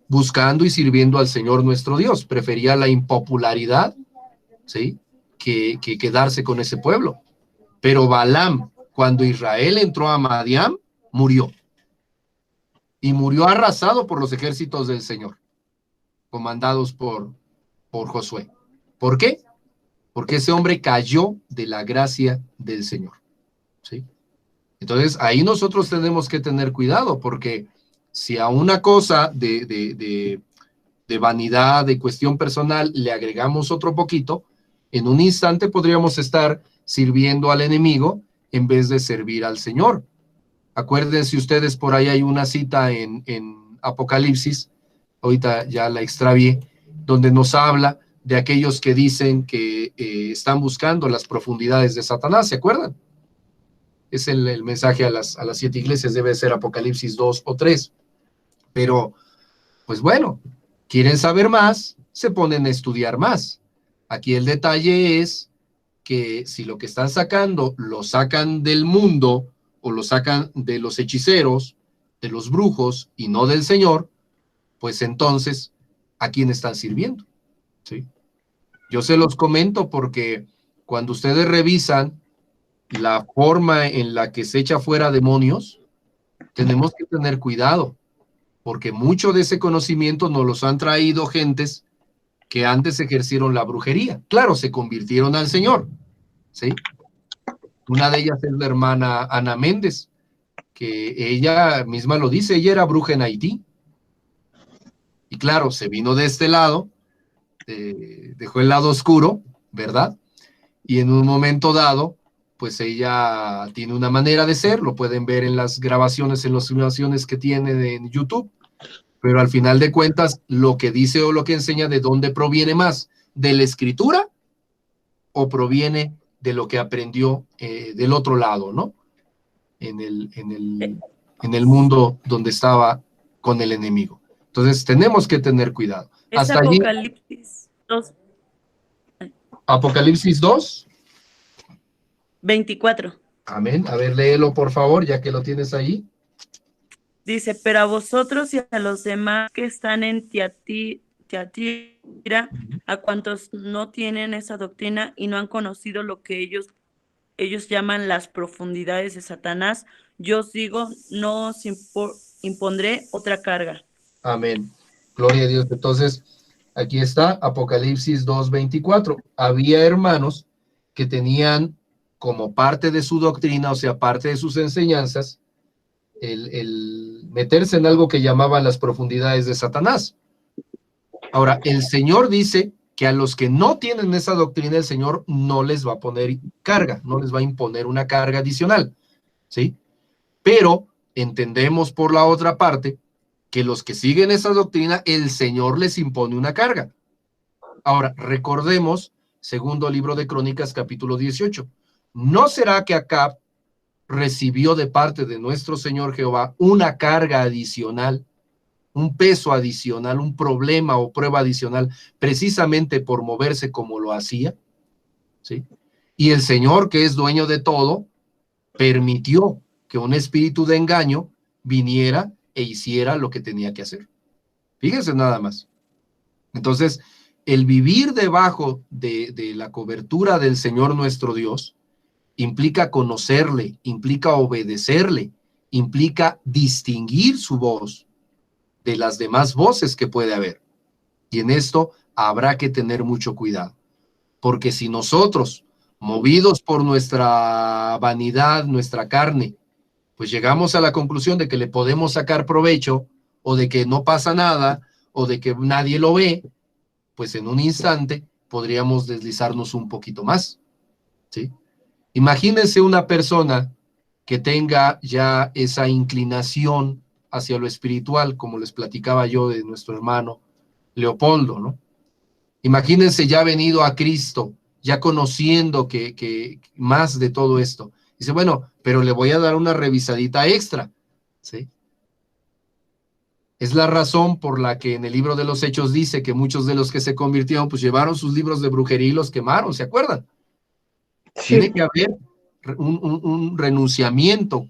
buscando y sirviendo al Señor nuestro Dios. Prefería la impopularidad, ¿sí? Que quedarse con ese pueblo. Pero Balaam, cuando Israel entró a Madián, murió. Y murió arrasado por los ejércitos del Señor, comandados por Josué. ¿Por qué? Porque ese hombre cayó de la gracia del Señor, ¿sí? Entonces, ahí nosotros tenemos que tener cuidado, porque si a una cosa de vanidad, de cuestión personal, le agregamos otro poquito, en un instante podríamos estar sirviendo al enemigo en vez de servir al Señor. Acuérdense ustedes, por ahí hay una cita en Apocalipsis, ahorita ya la extravié, donde nos habla de aquellos que dicen que están buscando las profundidades de Satanás, ¿se acuerdan? Es el mensaje a las 7 iglesias, debe ser Apocalipsis 2 o 3. Pero, pues bueno, quieren saber más, se ponen a estudiar más. Aquí el detalle es que si lo que están sacando lo sacan del mundo o lo sacan de los hechiceros, de los brujos y no del Señor, pues entonces, ¿a quién están sirviendo? ¿Sí? Yo se los comento porque cuando ustedes revisan la forma en la que se echa fuera demonios, tenemos que tener cuidado, porque mucho de ese conocimiento nos los han traído gentes que antes ejercieron la brujería. Claro, se convirtieron al Señor, ¿sí? Una de ellas es la hermana Ana Méndez, que ella misma lo dice, ella era bruja en Haití. Y claro, se vino de este lado, dejó el lado oscuro, ¿verdad? Y en un momento dado, pues ella tiene una manera de ser, lo pueden ver en las grabaciones, en las simulaciones que tiene en YouTube, pero al final de cuentas, lo que dice o lo que enseña, ¿de dónde proviene más? ¿De la escritura o proviene de lo que aprendió del otro lado, ¿no? En el mundo donde estaba con el enemigo. Entonces, tenemos que tener cuidado. Es Hasta allí, Apocalipsis 2, Apocalipsis 2. 24. Amén. A ver, léelo, por favor, ya que lo tienes ahí. Dice, pero a vosotros y a los demás que están en Tiatira, a cuantos no tienen esa doctrina y no han conocido lo que ellos llaman las profundidades de Satanás, yo os digo, no os impondré otra carga. Amén. Gloria a Dios. Entonces, aquí está Apocalipsis 2:24. Había hermanos que tenían como parte de su doctrina, o sea, parte de sus enseñanzas, el meterse en algo que llamaban las profundidades de Satanás. Ahora, el Señor dice que a los que no tienen esa doctrina, el Señor no les va a poner carga, no les va a imponer una carga adicional, ¿sí? Pero entendemos por la otra parte que los que siguen esa doctrina, el Señor les impone una carga. Ahora, recordemos, segundo libro de Crónicas, capítulo 18. ¿No será que Acab recibió de parte de nuestro Señor Jehová una carga adicional, un peso adicional, un problema o prueba adicional, precisamente por moverse como lo hacía? ¿Sí? Y el Señor, que es dueño de todo, permitió que un espíritu de engaño viniera e hiciera lo que tenía que hacer. Fíjense nada más. Entonces, el vivir debajo de la cobertura del Señor nuestro Dios implica conocerle, implica obedecerle, implica distinguir su voz de las demás voces que puede haber. Y en esto habrá que tener mucho cuidado, porque si nosotros, movidos por nuestra vanidad, nuestra carne, pues llegamos a la conclusión de que le podemos sacar provecho, o de que no pasa nada, o de que nadie lo ve, pues en un instante podríamos deslizarnos un poquito más, ¿sí? Imagínense una persona que tenga ya esa inclinación hacia lo espiritual, como les platicaba yo de nuestro hermano Leopoldo, ¿no? Imagínense ya venido a Cristo, ya conociendo que más de todo esto. Dice, bueno, pero le voy a dar una revisadita extra, ¿sí? Es la razón por la que en el libro de los Hechos dice que muchos de los que se convirtieron, pues llevaron sus libros de brujería y los quemaron, ¿se acuerdan? Tiene que haber un renunciamiento,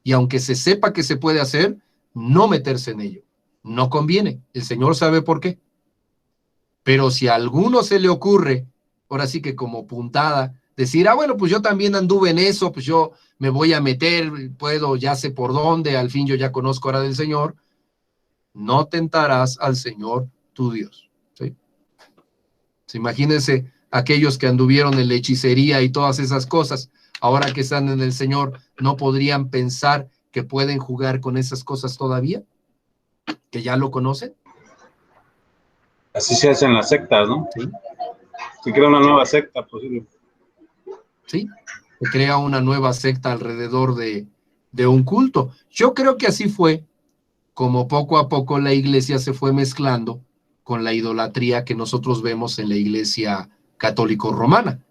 y aunque se sepa que se puede hacer, no meterse en ello. No conviene. El Señor sabe por qué. Pero si a alguno se le ocurre, ahora sí que como puntada, decir, bueno, pues yo también anduve en eso, pues yo me voy a meter, puedo, ya sé por dónde, al fin yo ya conozco ahora del Señor, no tentarás al Señor tu Dios. ¿Sí? Imagínense aquellos que anduvieron en la hechicería y todas esas cosas, ahora que están en el Señor, ¿no podrían pensar que pueden jugar con esas cosas todavía? ¿Que ya lo conocen? Así se hacen las sectas, ¿no? Sí. Se crea una nueva secta posible. Sí, se crea una nueva secta alrededor de un culto. Yo creo que así fue como poco a poco la iglesia se fue mezclando con la idolatría que nosotros vemos en la iglesia católico-romana.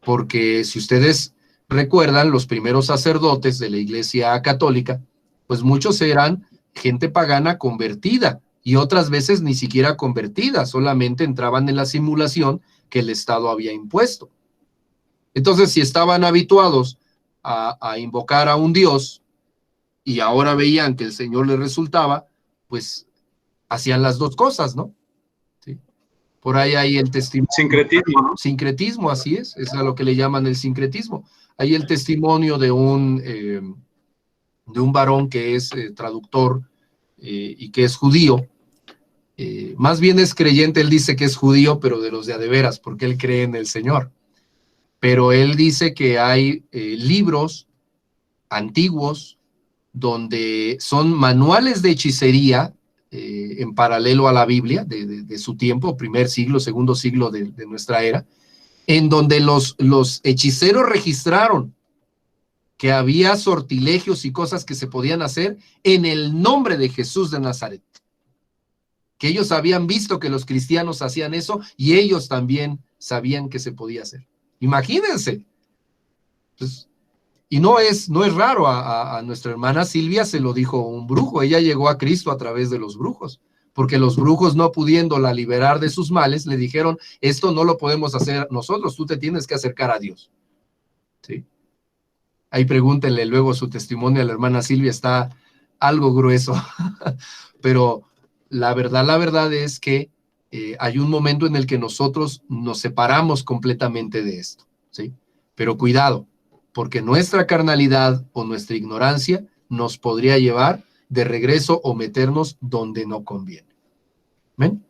Porque si ustedes recuerdan, los primeros sacerdotes de la iglesia católica, pues muchos eran gente pagana convertida, y otras veces ni siquiera convertida, solamente entraban en la simulación que el Estado había impuesto. Entonces, si estaban habituados a invocar a un Dios y ahora veían que el Señor les resultaba, pues hacían las dos cosas, ¿no? ¿Sí? Por ahí hay el testimonio. Sincretismo, ¿no? Sincretismo, así es a lo que le llaman el sincretismo. Hay el testimonio de un varón que es traductor y que es judío. Más bien es creyente, él dice que es judío, pero de los de a de veras, porque él cree en el Señor. Pero él dice que hay libros antiguos donde son manuales de hechicería en paralelo a la Biblia de su tiempo, primer siglo, segundo siglo de nuestra era, en donde los hechiceros registraron que había sortilegios y cosas que se podían hacer en el nombre de Jesús de Nazaret. Que ellos habían visto que los cristianos hacían eso y ellos también sabían que se podía hacer. Imagínense. Entonces, y no es raro, a nuestra hermana Silvia se lo dijo un brujo, ella llegó a Cristo a través de los brujos, porque los brujos, no pudiéndola liberar de sus males, le dijeron, esto no lo podemos hacer nosotros, tú te tienes que acercar a Dios. ¿Sí? Ahí pregúntenle luego su testimonio a la hermana Silvia, está algo grueso, pero la verdad es que hay un momento en el que nosotros nos separamos completamente de esto, ¿sí? Pero cuidado, porque nuestra carnalidad o nuestra ignorancia nos podría llevar de regreso o meternos donde no conviene. ¿Ven?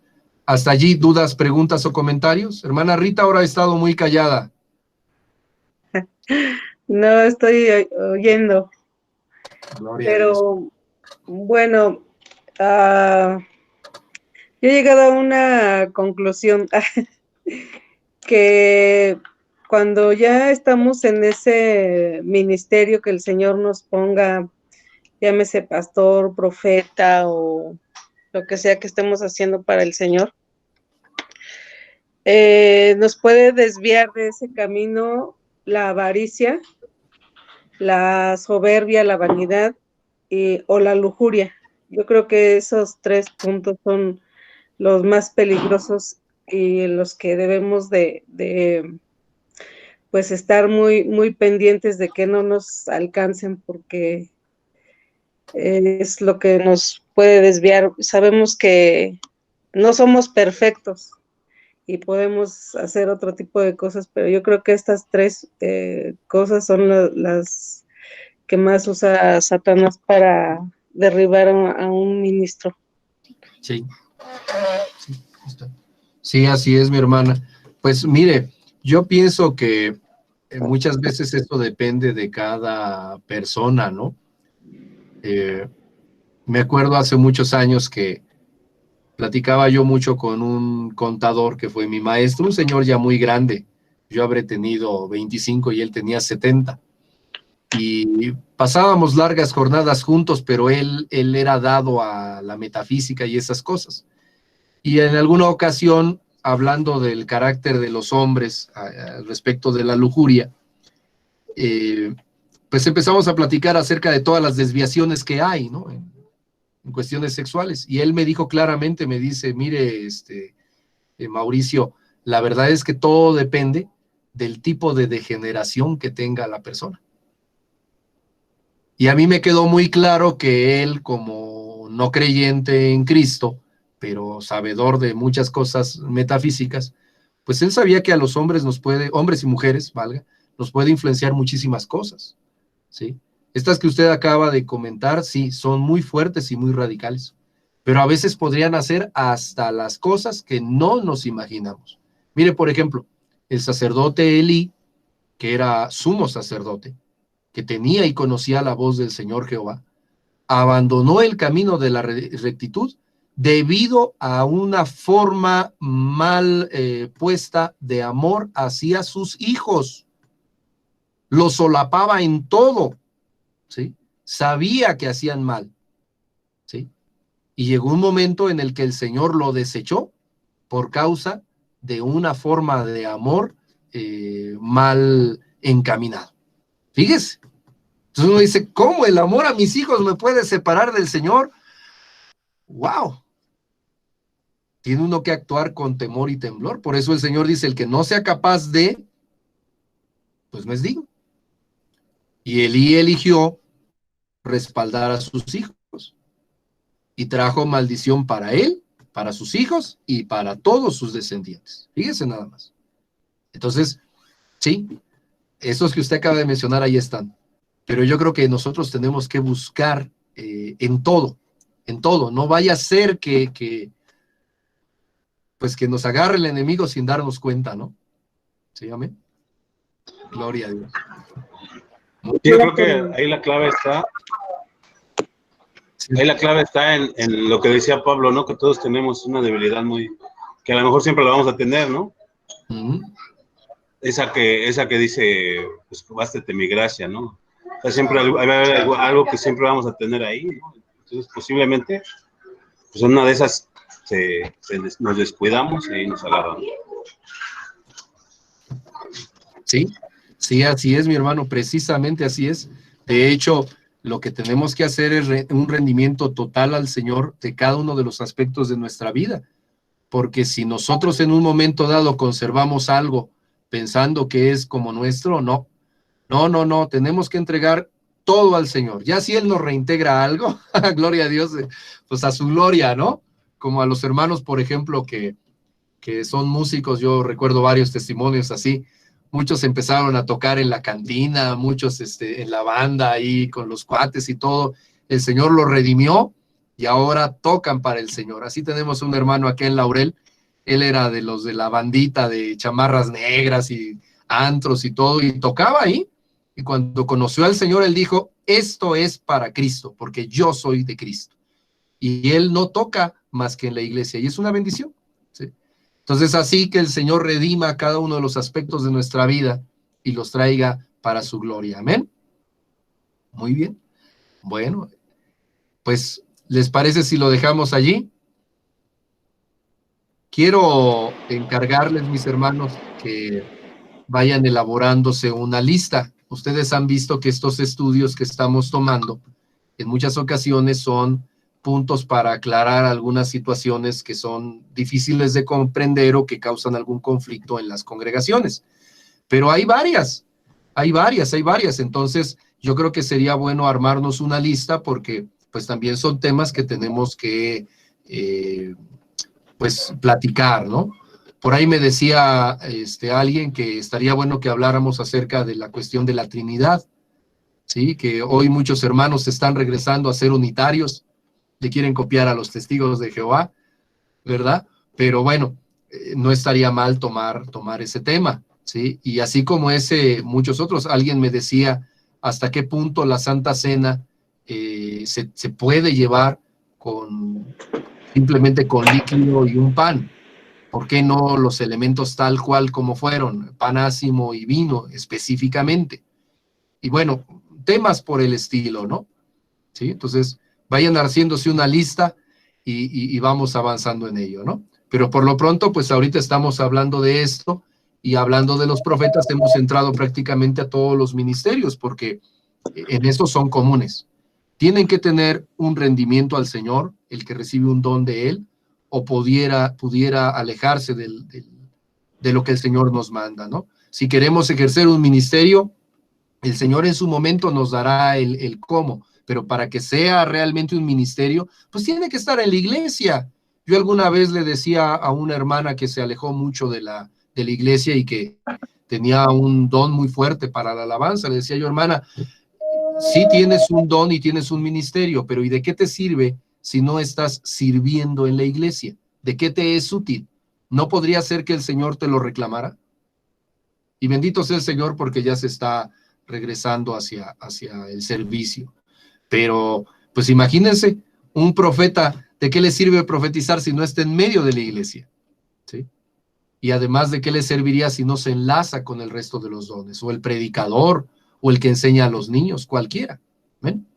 Hasta allí, dudas, preguntas o comentarios. Hermana Rita ahora ha estado muy callada. No estoy oyendo. Gloria a Dios. Pero bueno, yo he llegado a una conclusión que cuando ya estamos en ese ministerio que el Señor nos ponga, llámese pastor, profeta o lo que sea que estemos haciendo para el Señor, nos puede desviar de ese camino la avaricia, la soberbia, la vanidad o la lujuria. Yo creo que esos 3 puntos son los más peligrosos y los que debemos de pues estar muy, muy pendientes de que no nos alcancen, porque es lo que nos puede desviar. Sabemos que no somos perfectos y podemos hacer otro tipo de cosas, pero yo creo que estas 3 cosas son las que más usa Satanás para derribar a un ministro. Sí. Sí, así es, mi hermana. Pues mire, yo pienso que muchas veces esto depende de cada persona, ¿no? Me acuerdo hace muchos años que platicaba yo mucho con un contador que fue mi maestro, un señor ya muy grande. Yo habré tenido 25 y él tenía 70. Y pasábamos largas jornadas juntos, pero él era dado a la metafísica y esas cosas. Y en alguna ocasión, hablando del carácter de los hombres respecto de la lujuria, pues empezamos a platicar acerca de todas las desviaciones que hay, ¿no? En cuestiones sexuales. Y él me dijo claramente, me dice, mire, Mauricio, la verdad es que todo depende del tipo de degeneración que tenga la persona. Y a mí me quedó muy claro que él, como no creyente en Cristo, pero sabedor de muchas cosas metafísicas, pues él sabía que a los hombres hombres y mujeres, valga, nos puede influenciar muchísimas cosas, ¿sí? Estas que usted acaba de comentar, sí, son muy fuertes y muy radicales, pero a veces podrían hacer hasta las cosas que no nos imaginamos. Mire, por ejemplo, el sacerdote Elí, que era sumo sacerdote, que tenía y conocía la voz del Señor Jehová, abandonó el camino de la rectitud debido a una forma mal puesta de amor hacia sus hijos. Los solapaba en todo, ¿sí? Sabía que hacían mal, ¿sí? Y llegó un momento en el que el Señor lo desechó por causa de una forma de amor mal encaminado. Fíjese. Entonces uno dice, ¿cómo el amor a mis hijos me puede separar del Señor? ¡Wow! Tiene uno que actuar con temor y temblor. Por eso el Señor dice, el que no sea capaz de, pues no es digno. Y Elí eligió respaldar a sus hijos. Y trajo maldición para él, para sus hijos y para todos sus descendientes. Fíjese nada más. Entonces, sí, esos que usted acaba de mencionar ahí están. Pero yo creo que nosotros tenemos que buscar en todo. No vaya a ser que nos agarre el enemigo sin darnos cuenta, ¿no? ¿Sí, amén? Gloria a Dios. Yo creo que ahí la clave está. Ahí la clave está en lo que decía Pablo, ¿no? Que todos tenemos una debilidad que a lo mejor siempre la vamos a tener, ¿no? Uh-huh. Esa que dice, pues bástate mi gracia, ¿no? O sea, siempre hay algo que siempre vamos a tener ahí, ¿no? Entonces, posiblemente, pues una de esas nos descuidamos y nos agarramos. Sí, así es, mi hermano, precisamente así es. De hecho, lo que tenemos que hacer es un rendimiento total al Señor de cada uno de los aspectos de nuestra vida, porque si nosotros en un momento dado conservamos algo pensando que es como nuestro, no, tenemos que entregar todo al Señor. Ya si Él nos reintegra algo, gloria a Dios, pues a su gloria, ¿no? Como a los hermanos, por ejemplo, que son músicos, yo recuerdo varios testimonios así. Muchos empezaron a tocar en la cantina, muchos en la banda ahí con los cuates y todo. El Señor los redimió y ahora tocan para el Señor. Así tenemos un hermano aquí en Laurel. Él era de los de la bandita de chamarras negras y antros y todo, y tocaba ahí. Y cuando conoció al Señor, él dijo, esto es para Cristo, porque yo soy de Cristo. Y él no toca más que en la iglesia, y es una bendición, ¿sí? Entonces, así que el Señor redima cada uno de los aspectos de nuestra vida y los traiga para su gloria. Amén. Muy bien. Bueno, pues, ¿les parece si lo dejamos allí? Quiero encargarles, mis hermanos, que vayan elaborándose una lista. Ustedes han visto que estos estudios que estamos tomando en muchas ocasiones son puntos para aclarar algunas situaciones que son difíciles de comprender o que causan algún conflicto en las congregaciones. Pero hay varias. Entonces, yo creo que sería bueno armarnos una lista porque pues también son temas que tenemos que pues platicar, ¿no? Por ahí me decía alguien que estaría bueno que habláramos acerca de la cuestión de la Trinidad, ¿sí? Que hoy muchos hermanos están regresando a ser unitarios, le quieren copiar a los testigos de Jehová, ¿verdad? Pero bueno, no estaría mal tomar ese tema, ¿sí? Y así como muchos otros, alguien me decía hasta qué punto la Santa Cena se puede llevar con simplemente con líquido y un pan? ¿Por qué no los elementos tal cual como fueron, pan ácimo y vino específicamente? Y bueno, temas por el estilo, ¿no? ¿Sí? Entonces, vayan haciéndose una lista y vamos avanzando en ello, ¿no? Pero por lo pronto, pues ahorita estamos hablando de esto y hablando de los profetas, hemos entrado prácticamente a todos los ministerios, porque en estos son comunes. Tienen que tener un rendimiento al Señor, el que recibe un don de Él, o pudiera alejarse de lo que el Señor nos manda, ¿no? Si queremos ejercer un ministerio, el Señor en su momento nos dará el cómo, pero para que sea realmente un ministerio, pues tiene que estar en la iglesia. Yo alguna vez le decía a una hermana que se alejó mucho de la iglesia y que tenía un don muy fuerte para la alabanza, le decía yo, hermana, sí tienes un don y tienes un ministerio, pero ¿y de qué te sirve si no estás sirviendo en la iglesia? ¿De qué te es útil? ¿No podría ser que el Señor te lo reclamara? Y bendito sea el Señor porque ya se está regresando hacia el servicio. Pero, pues imagínense, un profeta, ¿de qué le sirve profetizar si no está en medio de la iglesia? ¿Sí? Y además, ¿de qué le serviría si no se enlaza con el resto de los dones? O el predicador, o el que enseña a los niños, cualquiera. ¿Ven?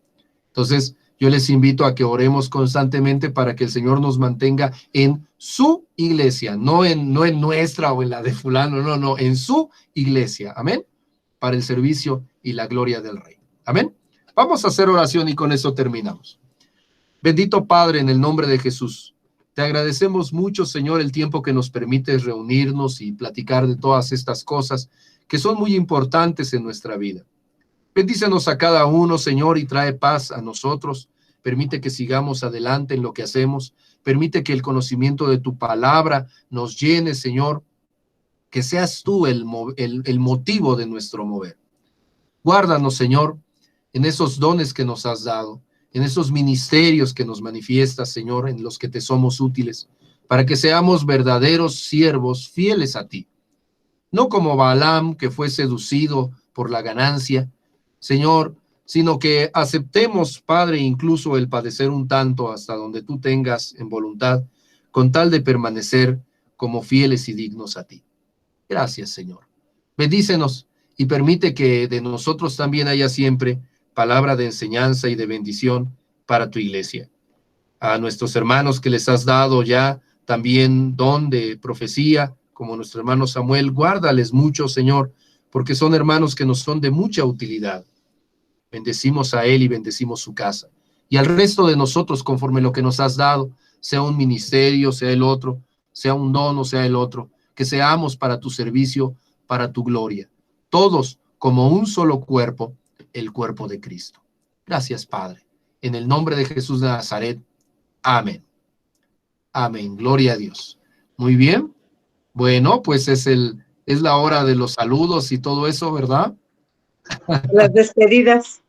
Entonces, yo les invito a que oremos constantemente para que el Señor nos mantenga en su iglesia, no en nuestra o en la de fulano, no, en su iglesia. Amén. Para el servicio y la gloria del Rey. Amén. Vamos a hacer oración y con eso terminamos. Bendito Padre, en el nombre de Jesús, te agradecemos mucho, Señor, el tiempo que nos permites reunirnos y platicar de todas estas cosas que son muy importantes en nuestra vida. Bendícenos a cada uno, Señor, y trae paz a nosotros. Permite que sigamos adelante en lo que hacemos. Permite que el conocimiento de tu palabra nos llene, Señor. Que seas tú el motivo de nuestro mover. Guárdanos, Señor, en esos dones que nos has dado, en esos ministerios que nos manifiestas, Señor, en los que te somos útiles, para que seamos verdaderos siervos fieles a ti. No como Balaam, que fue seducido por la ganancia, Señor, sino que aceptemos, Padre, incluso el padecer un tanto hasta donde tú tengas en voluntad, con tal de permanecer como fieles y dignos a ti. Gracias, Señor. Bendícenos y permite que de nosotros también haya siempre palabra de enseñanza y de bendición para tu iglesia. A nuestros hermanos que les has dado ya también don de profecía, como nuestro hermano Samuel, guárdales mucho, Señor, porque son hermanos que nos son de mucha utilidad. Bendecimos a él y bendecimos su casa. Y al resto de nosotros, conforme lo que nos has dado, sea un ministerio, sea el otro, sea un don o sea el otro, que seamos para tu servicio, para tu gloria. Todos como un solo cuerpo, el cuerpo de Cristo. Gracias, Padre. En el nombre de Jesús de Nazaret. Amén. Amén. Gloria a Dios. Muy bien. Bueno, pues es la hora de los saludos y todo eso, ¿verdad? Las despedidas.